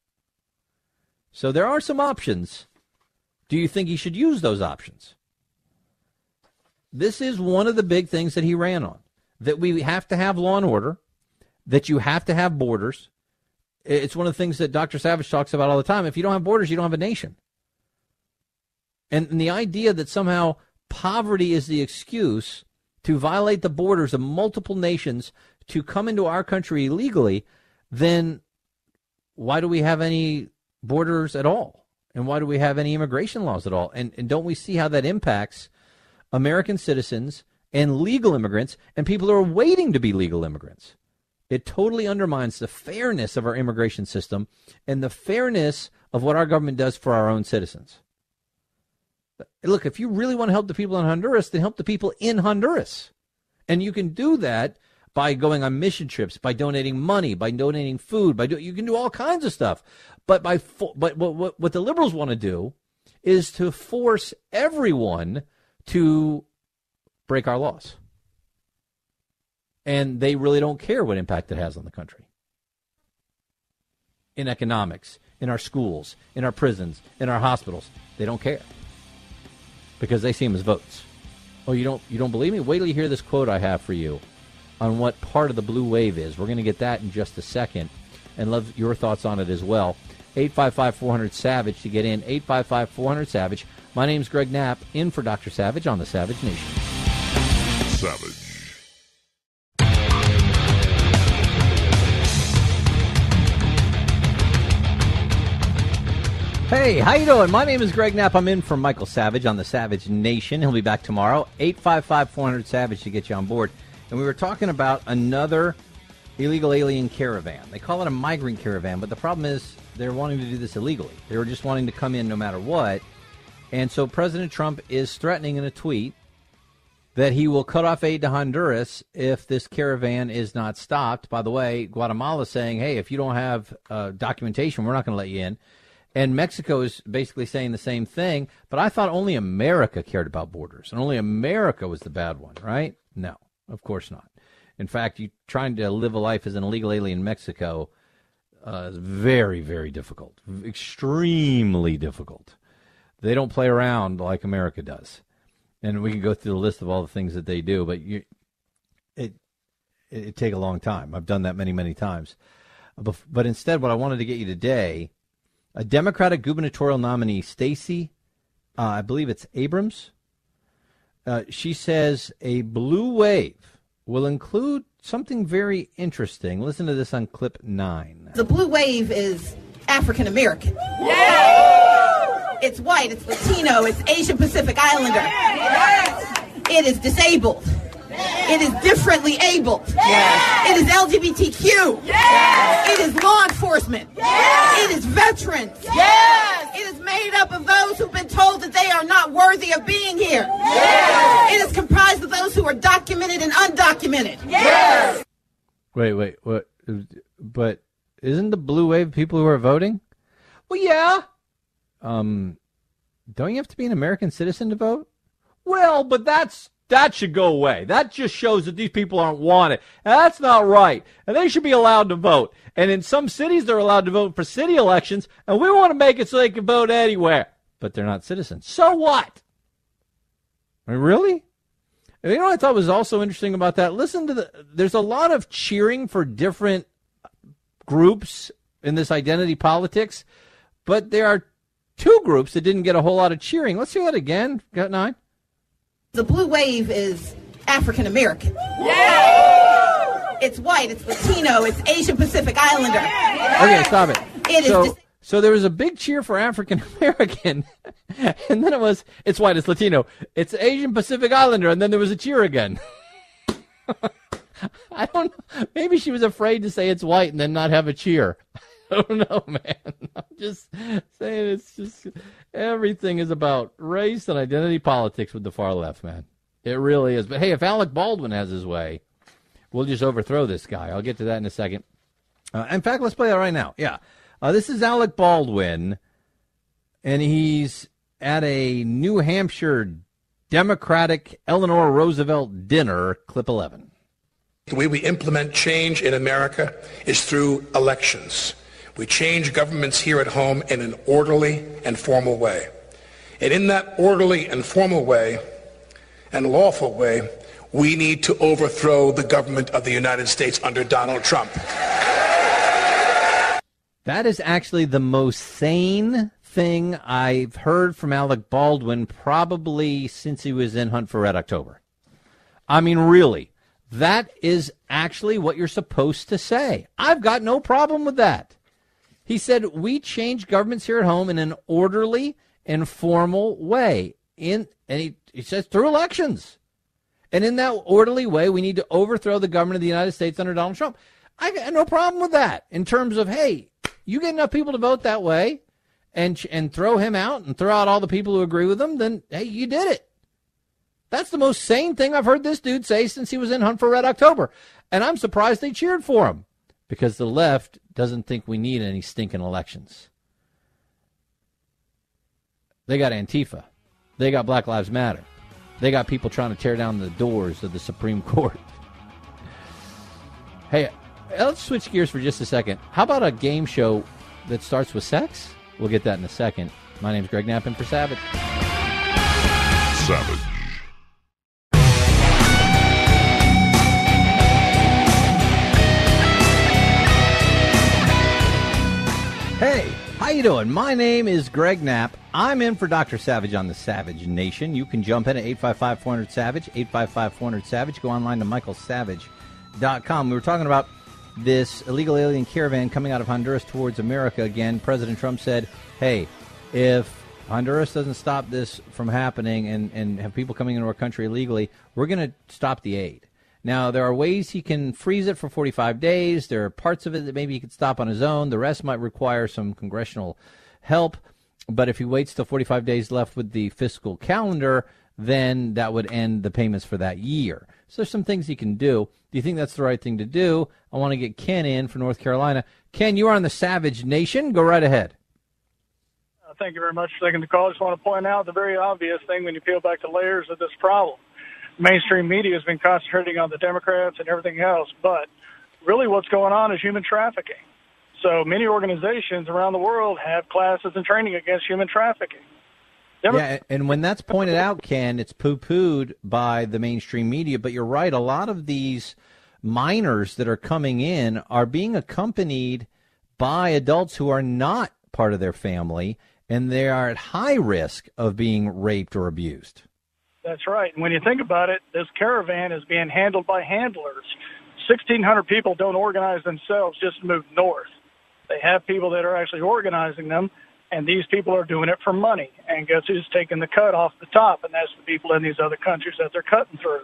So there are some options. Do you think he should use those options? This is one of the big things that he ran on, that we have to have law and order, that you have to have borders. It's one of the things that Dr. Savage talks about all the time. If you don't have borders, you don't have a nation. And the idea that somehow poverty is the excuse to violate the borders of multiple nations to come into our country illegally, then why do we have any borders at all? And why do we have any immigration laws at all? And don't we see how that impacts American citizens and legal immigrants and people who are waiting to be legal immigrants? It totally undermines the fairness of our immigration system and the fairness of what our government does for our own citizens. Look, if you really want to help the people in Honduras, then help the people in Honduras. And you can do that by going on mission trips, by donating money, by donating food. You can do all kinds of stuff. But what the liberals want to do is to force everyone to break our laws. And they really don't care what impact it has on the country. In economics, in our schools, in our prisons, in our hospitals, they don't care. Because they see them as votes. Oh, you don't believe me? Wait till you hear this quote I have for you on what part of the blue wave is. We're going to get that in just a second, and love your thoughts on it as well. 855-400-SAVAGE to get in. 855-400-SAVAGE. My name's Greg Knapp, in for Dr. Savage on the Savage Nation. Savage. Hey, how you doing? My name is Greg Knapp. I'm in for Michael Savage on the Savage Nation. He'll be back tomorrow. 855-400-SAVAGE to get you on board. And we were talking about another illegal alien caravan. They call it a migrant caravan, but the problem is they're wanting to do this illegally. They were just wanting to come in no matter what. And so President Trump is threatening in a tweet that he will cut off aid to Honduras if this caravan is not stopped. By the way, Guatemala is saying, hey, if you don't have documentation, we're not going to let you in. And Mexico is basically saying the same thing, but I thought only America cared about borders, and only America was the bad one, right? No, of course not. In fact, you trying to live a life as an illegal alien in Mexico is very, very difficult, extremely difficult. They don't play around like America does. And we can go through the list of all the things that they do, but it take a long time. I've done that many, many times. But instead, what I wanted to get you today, a Democratic gubernatorial nominee, Stacey, I believe it's Abrams, she says a blue wave will include something very interesting. Listen to this on clip 9. The blue wave is African American. Yeah! It's white, it's Latino, it's Asian Pacific Islander. Yes! It is disabled. It is differently abled. Yes. It is LGBTQ. Yes. It is law enforcement. Yes. It is veterans. Yes. It is made up of those who've been told that they are not worthy of being here. Yes. It is comprised of those who are documented and undocumented. Yes. Wait, what? But isn't the blue wave people who are voting? Well, yeah. Don't you have to be an American citizen to vote? Well, but that should go away. That just shows that these people aren't wanted. And that's not right. And they should be allowed to vote. And in some cities, they're allowed to vote for city elections, and we want to make it so they can vote anywhere. But they're not citizens. So what? I mean, really? And you know what I thought was also interesting about that? Listen to there's a lot of cheering for different groups in this identity politics, but there are two groups that didn't get a whole lot of cheering. Let's hear that again. Got 9? The blue wave is African American. Yeah! It's white, it's Latino, it's Asian Pacific Islander. Okay, stop it. So there was a big cheer for African American, and then it's white, it's Latino, it's Asian Pacific Islander, and then there was a cheer again. I don't know. Maybe she was afraid to say it's white and then not have a cheer. I don't know, man. I'm just saying it's just everything is about race and identity politics with the far left, man. It really is. But, hey, if Alec Baldwin has his way, we'll just overthrow this guy. I'll get to that in a second. In fact, let's play that right now. Yeah. This is Alec Baldwin, and he's at a New Hampshire Democratic Eleanor Roosevelt dinner, clip 11. The way we implement change in America is through elections. We change governments here at home in an orderly and formal way. And in that orderly and formal way and lawful way, we need to overthrow the government of the United States under Donald Trump. That is actually the most sane thing I've heard from Alec Baldwin probably since he was in Hunt for Red October. I mean, really, that is actually what you're supposed to say. I've got no problem with that. He said, we change governments here at home in an orderly and formal way. And he says through elections. And in that orderly way, we need to overthrow the government of the United States under Donald Trump. I got no problem with that in terms of, hey, you get enough people to vote that way and throw him out and throw out all the people who agree with him, then, hey, you did it. That's the most sane thing I've heard this dude say since he was in Hunt for Red October. And I'm surprised they cheered for him because the left doesn't think we need any stinking elections. They got Antifa. They got Black Lives Matter. They got people trying to tear down the doors of the Supreme Court. Hey, let's switch gears for just a second. How about a game show that starts with sex? We'll get that in a second. My name's Greg Knapp in for Savage. Savage. Hey, how you doing? My name is Greg Knapp. I'm in for Dr. Savage on the Savage Nation. You can jump in at 855-400-SAVAGE, 855-400-SAVAGE. Go online to michaelsavage.com. We were talking about this illegal alien caravan coming out of Honduras towards America again. President Trump said, hey, if Honduras doesn't stop this from happening and have people coming into our country illegally, we're going to stop the aid. Now, there are ways he can freeze it for 45 days. There are parts of it that maybe he could stop on his own. The rest might require some congressional help. But if he waits till 45 days left with the fiscal calendar, then that would end the payments for that year. So there's some things he can do. Do you think that's the right thing to do? I want to get Ken in for North Carolina. Ken, you are on the Savage Nation. Go right ahead. Thank you very much for taking the call. I just want to point out the very obvious thing when you peel back the layers of this problem. Mainstream media has been concentrating on the Democrats and everything else, but really what's going on is human trafficking. So many organizations around the world have classes and training against human trafficking. Yeah, and when that's pointed out, Ken, it's poo-pooed by the mainstream media. But you're right, a lot of these minors that are coming in are being accompanied by adults who are not part of their family, and they are at high risk of being raped or abused. That's right. And when you think about it, this caravan is being handled by handlers. 1,600 people don't organize themselves just to move north. They have people that are actually organizing them, and these people are doing it for money. And guess who's taking the cut off the top? And that's the people in these other countries that they're cutting through.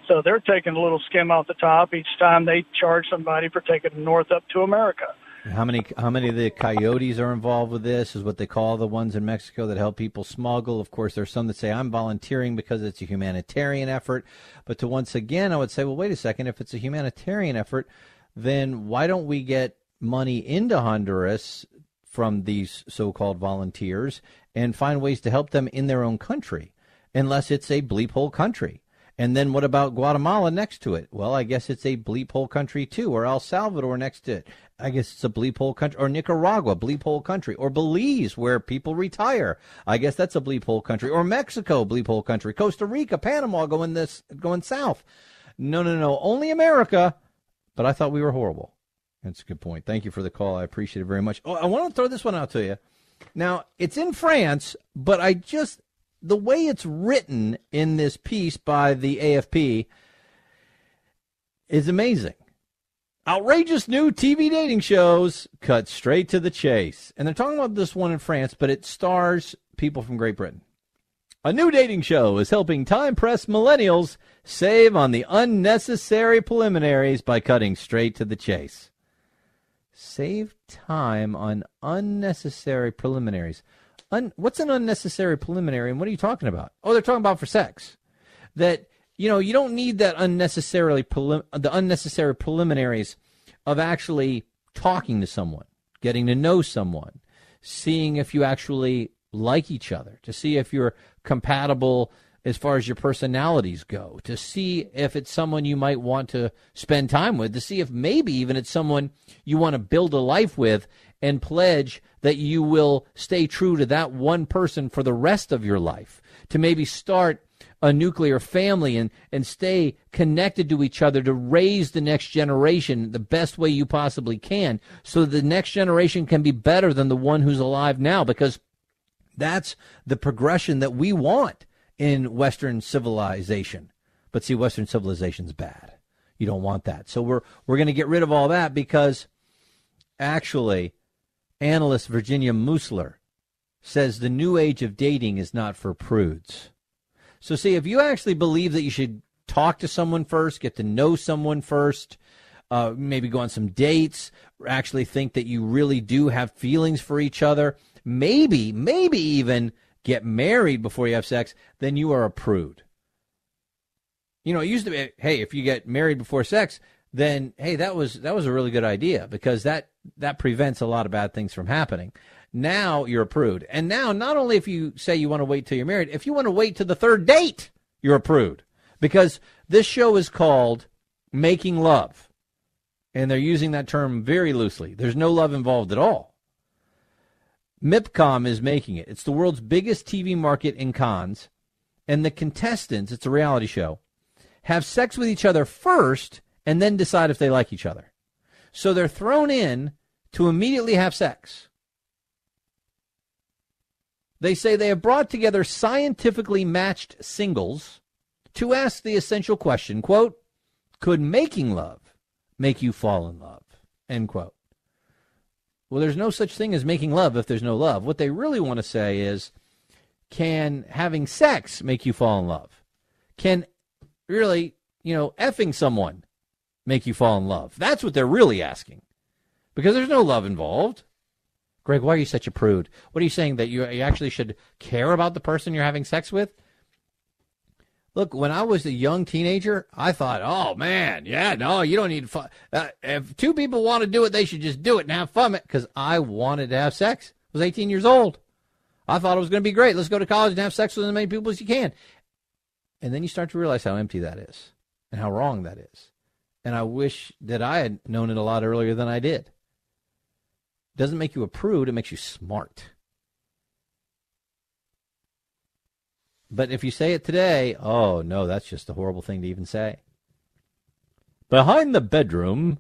So they're taking a little skim off the top each time they charge somebody for taking them north up to America. How many of the coyotes are involved with this is what they call the ones in Mexico that help people smuggle. Of course, there's some that say I'm volunteering because it's a humanitarian effort. But to once again, I would say, well, wait a second. If it's a humanitarian effort, then why don't we get money into Honduras from these so-called volunteers and find ways to help them in their own country, unless it's a bleep hole country. And then what about Guatemala next to it? Well, I guess it's a bleep hole country too, or El Salvador next to it. I guess it's a bleep hole country, or Nicaragua, bleep hole country, or Belize, where people retire. I guess that's a bleep hole country, or Mexico, bleep hole country, Costa Rica, Panama, going south. No, only America. But I thought we were horrible. That's a good point. Thank you for the call. I appreciate it very much. Oh, I want to throw this one out to you. Now, it's in France, but the way it's written in this piece by the AFP is amazing. Outrageous new TV dating shows cut straight to the chase. And they're talking about this one in France, but it stars people from Great Britain. A new dating show is helping time-pressed millennials save on the unnecessary preliminaries by cutting straight to the chase. Save time on unnecessary preliminaries. What's an unnecessary preliminary, and what are you talking about? Oh, they're talking about for sex. That, you don't need that unnecessary preliminaries of actually talking to someone, getting to know someone, seeing if you actually like each other, to see if you're compatible as far as your personalities go, to see if it's someone you might want to spend time with, to see if maybe even it's someone you want to build a life with and pledge that you will stay true to that one person for the rest of your life, to maybe start a nuclear family and stay connected to each other to raise the next generation the best way you possibly can, so the next generation can be better than the one who's alive now, because that's the progression that we want in Western civilization. But see, Western civilization's bad. You don't want that. So we're going to get rid of all that, because actually analyst Virginia Musler says the new age of dating is not for prudes. So see, if you actually believe that you should talk to someone first, get to know someone first, maybe go on some dates, actually think that you really do have feelings for each other, maybe even get married before you have sex, then you are a prude. You know, it used to be, hey, if you get married before sex, then, hey, that was a really good idea, because that prevents a lot of bad things from happening. Now you're a prude. And now, not only if you say you want to wait till you're married, if you want to wait to the third date, you're a prude. Because this show is called Making Love. And they're using that term very loosely. There's no love involved at all. MIPCOM is making it. It's the world's biggest TV market in cons. And the contestants, it's a reality show, have sex with each other first and then decide if they like each other. So they're thrown in to immediately have sex. They say they have brought together scientifically matched singles to ask the essential question, quote, could making love make you fall in love, end quote. Well, there's no such thing as making love if there's no love. What they really want to say is, can having sex make you fall in love? Can really, effing someone make you fall in love? That's what they're really asking, because there's no love involved. Greg, why are you such a prude? What are you saying, that you actually should care about the person you're having sex with? Look, when I was a young teenager, I thought, oh, man, yeah, no, you don't need fun. If two people want to do it, they should just do it and have fun, because I wanted to have sex. I was 18 years old. I thought it was going to be great. Let's go to college and have sex with as many people as you can. And then you start to realize how empty that is and how wrong that is. And I wish that I had known it a lot earlier than I did. Doesn't make you a prude, it makes you smart. But if you say it today, oh no, that's just a horrible thing to even say. Behind the bedroom,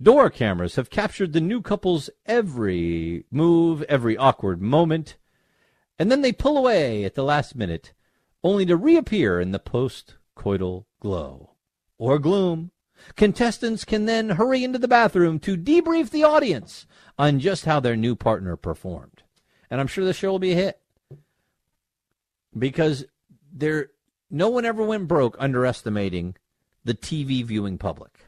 door cameras have captured the new couple's every move, every awkward moment, and then they pull away at the last minute, only to reappear in the post-coital glow or gloom. Contestants can then hurry into the bathroom to debrief the audience on just how their new partner performed. And I'm sure the show will be a hit, because no one ever went broke underestimating the TV viewing public.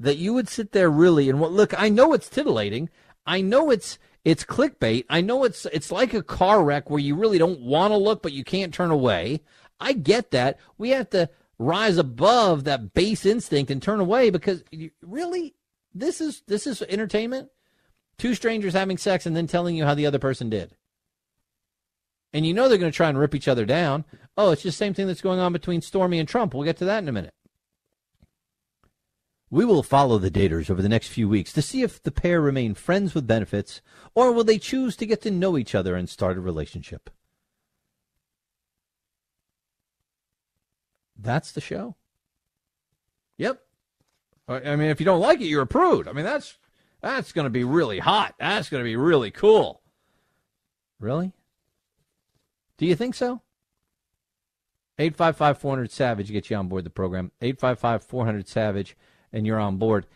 That you would sit there really and look, I know it's titillating. I know it's clickbait. I know it's like a car wreck where you really don't want to look, but you can't turn away. I get that. We have to rise above that base instinct and turn away, because really, this is entertainment. Two strangers having sex and then telling you how the other person did. And they're going to try and rip each other down. Oh, it's just the same thing that's going on between Stormy and Trump. We'll get to that in a minute. We will follow the daters over the next few weeks to see if the pair remain friends with benefits, or will they choose to get to know each other and start a relationship. That's the show. Yep. I mean, if you don't like it, you're a prude. I mean, that's going to be really hot. That's going to be really cool. Really? Do you think so? 855-400-SAVAGE gets you on board the program. 855-400-SAVAGE, and you're on board.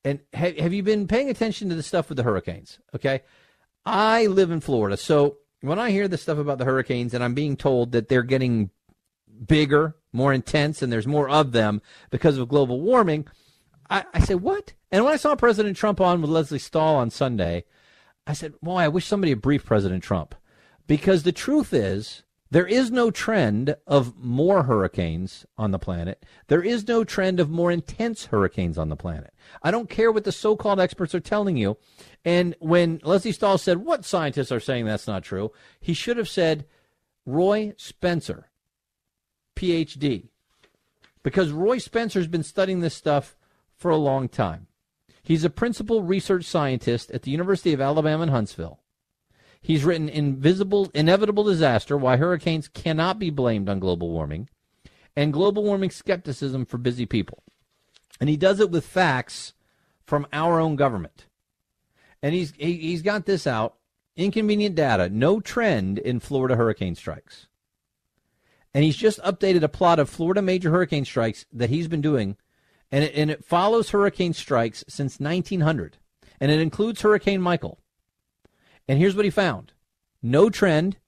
And have you been paying attention to the stuff with the hurricanes? Okay. I live in Florida, so when I hear this stuff about the hurricanes and I'm being told that they're getting bigger, more intense, and there's more of them because of global warming, I say, what? And when I saw President Trump on with Leslie Stahl on Sunday, I said, boy, I wish somebody had briefed President Trump. Because the truth is, there is no trend of more hurricanes on the planet. There is no trend of more intense hurricanes on the planet. I don't care what the so-called experts are telling you. And when Leslie Stahl said, what scientists are saying that's not true, he should have said, Roy Spencer, Ph.D., because Roy Spencer's been studying this stuff for a long time. He's a principal research scientist at the University of Alabama in Huntsville. He's written Inevitable Disaster, Why Hurricanes Cannot Be Blamed on Global Warming, and Global Warming Skepticism for Busy People. And he does it with facts from our own government. And he's got this out, inconvenient data, no trend in Florida hurricane strikes. And he's just updated a plot of Florida major hurricane strikes that he's been doing, and it follows hurricane strikes since 1900. And it includes Hurricane Michael. And here's what he found. No trend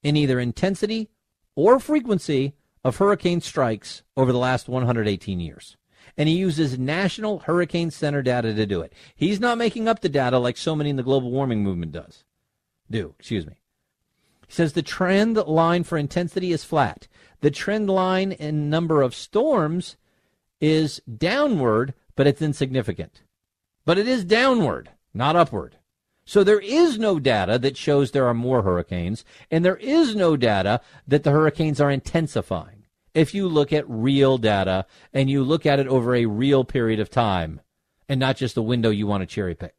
in either intensity or frequency of hurricane strikes over the last 118 years. And he uses National Hurricane Center data to do it. He's not making up the data like so many in the global warming movement He says the trend line for intensity is flat. The trend line in number of storms is downward, but it's insignificant. But it is downward, not upward. So there is no data that shows there are more hurricanes, and there is no data that the hurricanes are intensifying. If you look at real data and you look at it over a real period of time and not just a window you want to cherry pick.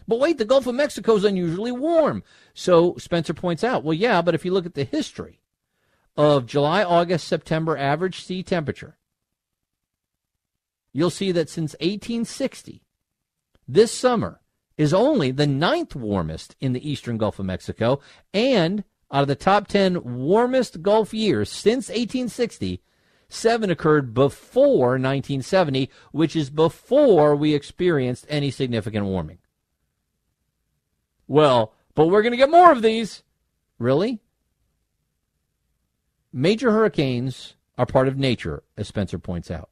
But wait, the Gulf of Mexico is unusually warm. So Spencer points out, well, yeah, but if you look at the history of July, August, September average sea temperature, you'll see that since 1860, this summer is only the 9th warmest in the eastern Gulf of Mexico, and out of the top 10 warmest Gulf years since 1860, 7 occurred before 1970, which is before we experienced any significant warming. Well, but we're going to get more of these. Really? Major hurricanes are part of nature, as Spencer points out.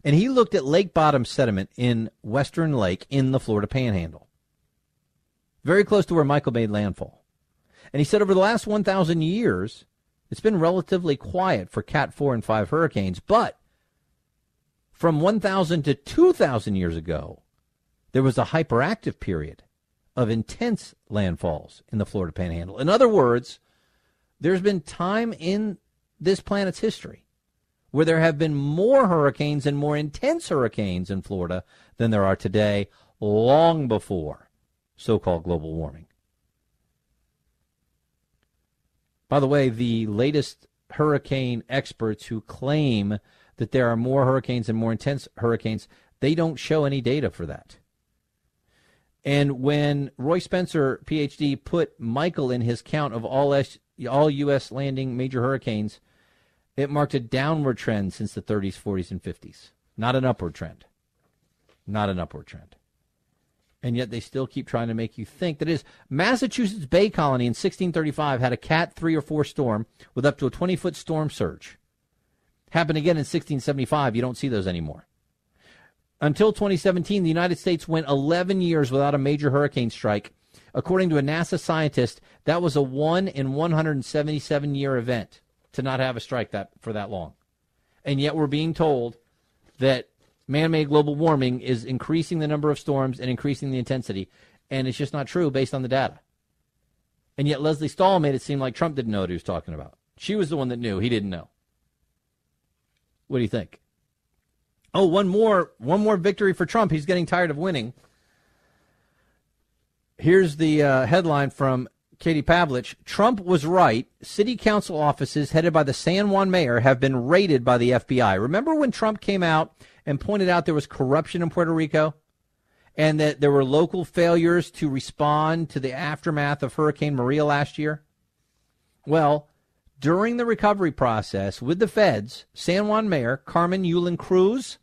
And he looked at lake bottom sediment in Western Lake in the Florida Panhandle, very close to where Michael made landfall. And he said over the last 1,000 years, it's been relatively quiet for Cat 4 and 5 hurricanes. But from 1,000 to 2,000 years ago, there was a hyperactive period of intense landfalls in the Florida Panhandle. In other words, there's been time in this planet's history where there have been more hurricanes and more intense hurricanes in Florida than there are today, long before so-called global warming. By the way, the latest hurricane experts who claim that there are more hurricanes and more intense hurricanes, they don't show any data for that. And when Roy Spencer, Ph.D., put Michael in his count of all U.S. landing major hurricanes, it marked a downward trend since the 30s, 40s, and 50s. Not an upward trend. Not an upward trend. And yet they still keep trying to make you think that it is. Massachusetts Bay Colony in 1635 had a Cat 3 or 4 storm with up to a 20-foot storm surge. Happened again in 1675. You don't see those anymore. Until 2017, the United States went 11 years without a major hurricane strike. According to a NASA scientist, that was a 1 in 177-year event to not have a strike for that long. And yet we're being told that man-made global warming is increasing the number of storms and increasing the intensity. And it's just not true based on the data. And yet Leslie Stahl made it seem like Trump didn't know what he was talking about. She was the one that knew. He didn't know. What do you think? Oh, one more victory for Trump. He's getting tired of winning. Here's the headline from Katie Pavlich. Trump was right. City council offices headed by the San Juan mayor have been raided by the FBI. Remember when Trump came out and pointed out there was corruption in Puerto Rico and that there were local failures to respond to the aftermath of Hurricane Maria last year? Well, during the recovery process with the feds, San Juan Mayor Carmen Yulín Cruz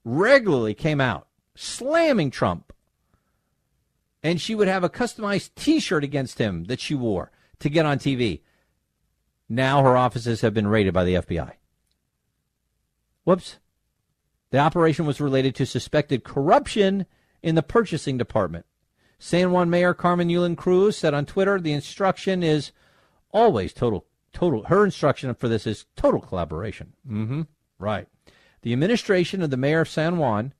regularly came out slamming Trump. And she would have a customized T-shirt against him that she wore to get on TV. Now her offices have been raided by the FBI. Whoops. The operation was related to suspected corruption in the purchasing department. San Juan Mayor Carmen Yulín Cruz said on Twitter, the instruction is always total. Her instruction for this is total collaboration. Right. The administration of the mayor of San Juan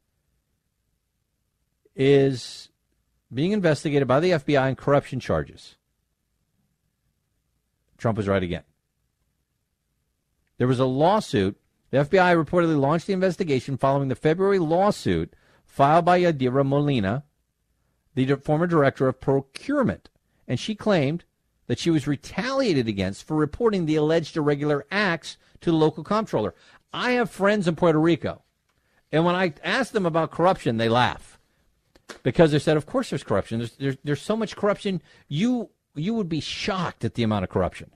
is being investigated by the FBI on corruption charges. Trump was right again. There was a lawsuit. The FBI reportedly launched the investigation following the February lawsuit filed by Yadira Molina, the former director of procurement. And she claimed that she was retaliated against for reporting the alleged irregular acts to the local comptroller. I have friends in Puerto Rico, and when I ask them about corruption, they laugh because they said, of course there's corruption. There's so much corruption, you would be shocked at the amount of corruption.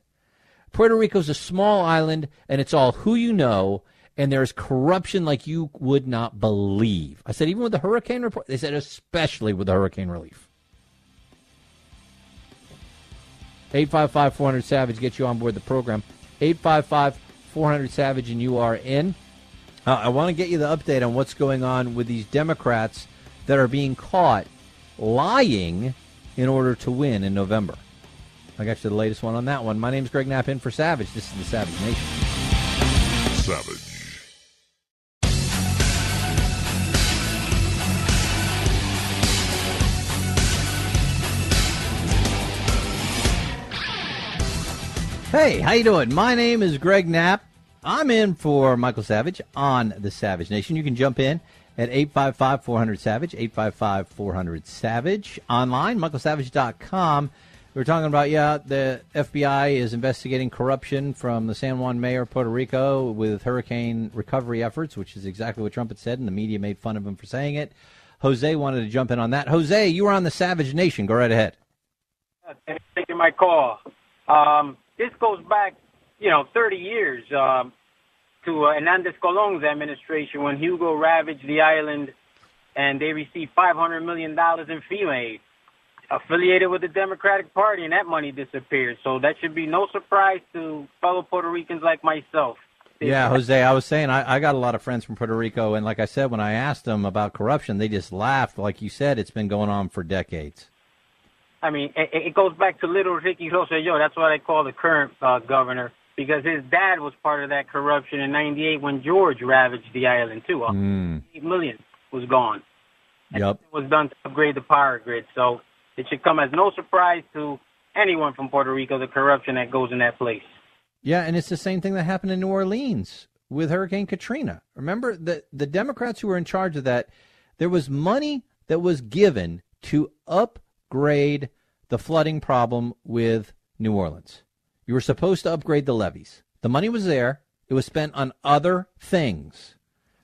Puerto Rico's a small island, and it's all who you know, and there's corruption like you would not believe. I said, even with the hurricane report? They said, especially with the hurricane relief. 855-400-SAVAGE, get you on board the program. 855-400-SAVAGE, and you are in. I want to get you the update on what's going on with these Democrats that are being caught lying in order to win in November. I got you the latest one on that one. My name's Greg Knapp in for Savage. This is the Savage Nation. Savage. Hey, how you doing? My name is Greg Knapp. I'm in for Michael Savage on the Savage Nation. You can jump in at 855-400-SAVAGE, 855-400-SAVAGE. Online, michaelsavage.com. We were talking about, the FBI is investigating corruption from the San Juan mayor of Puerto Rico with hurricane recovery efforts, which is exactly what Trump had said, and the media made fun of him for saying it. Jose wanted to jump in on that. Jose, you were on the Savage Nation. Go right ahead. Thanks for taking my call. This goes back, 30 years to Hernandez Colón's administration when Hugo ravaged the island and they received $500 million in FEMA aid, affiliated with the Democratic Party, and that money disappeared. So that should be no surprise to fellow Puerto Ricans like myself. Yeah, Jose, I was saying I got a lot of friends from Puerto Rico, and like I said, when I asked them about corruption, they just laughed. Like you said, it's been going on for decades. I mean, it goes back to little Ricky Rosselló. That's what I call the current governor, because his dad was part of that corruption in '98 when George ravaged the island, too. $8 million was gone. And it was done to upgrade the power grid. So it should come as no surprise to anyone from Puerto Rico, the corruption that goes in that place. Yeah, and it's the same thing that happened in New Orleans with Hurricane Katrina. Remember, the Democrats who were in charge of that, there was money that was given to upgrade the flooding problem with New Orleans. You were supposed to upgrade the levees. The money was there. It was spent on other things.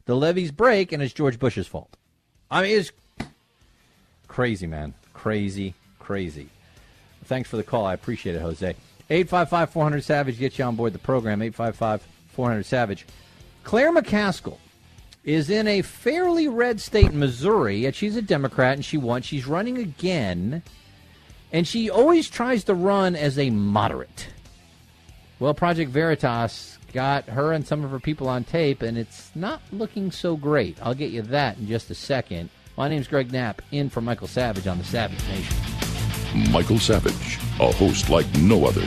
The levees break, and it's George Bush's fault. I mean, it's crazy, man. Crazy, crazy. Thanks for the call. I appreciate it, Jose. 855-400-SAVAGE, get you on board the program, 855-400-SAVAGE. Claire McCaskill is in a fairly red state in Missouri, and she's a Democrat, and she won. She's running again, and she always tries to run as a moderate. Well, Project Veritas got her and some of her people on tape, and it's not looking so great. I'll get you that in just a second. My name's Greg Knapp, in for Michael Savage on the Savage Nation. Michael Savage, a host like no other.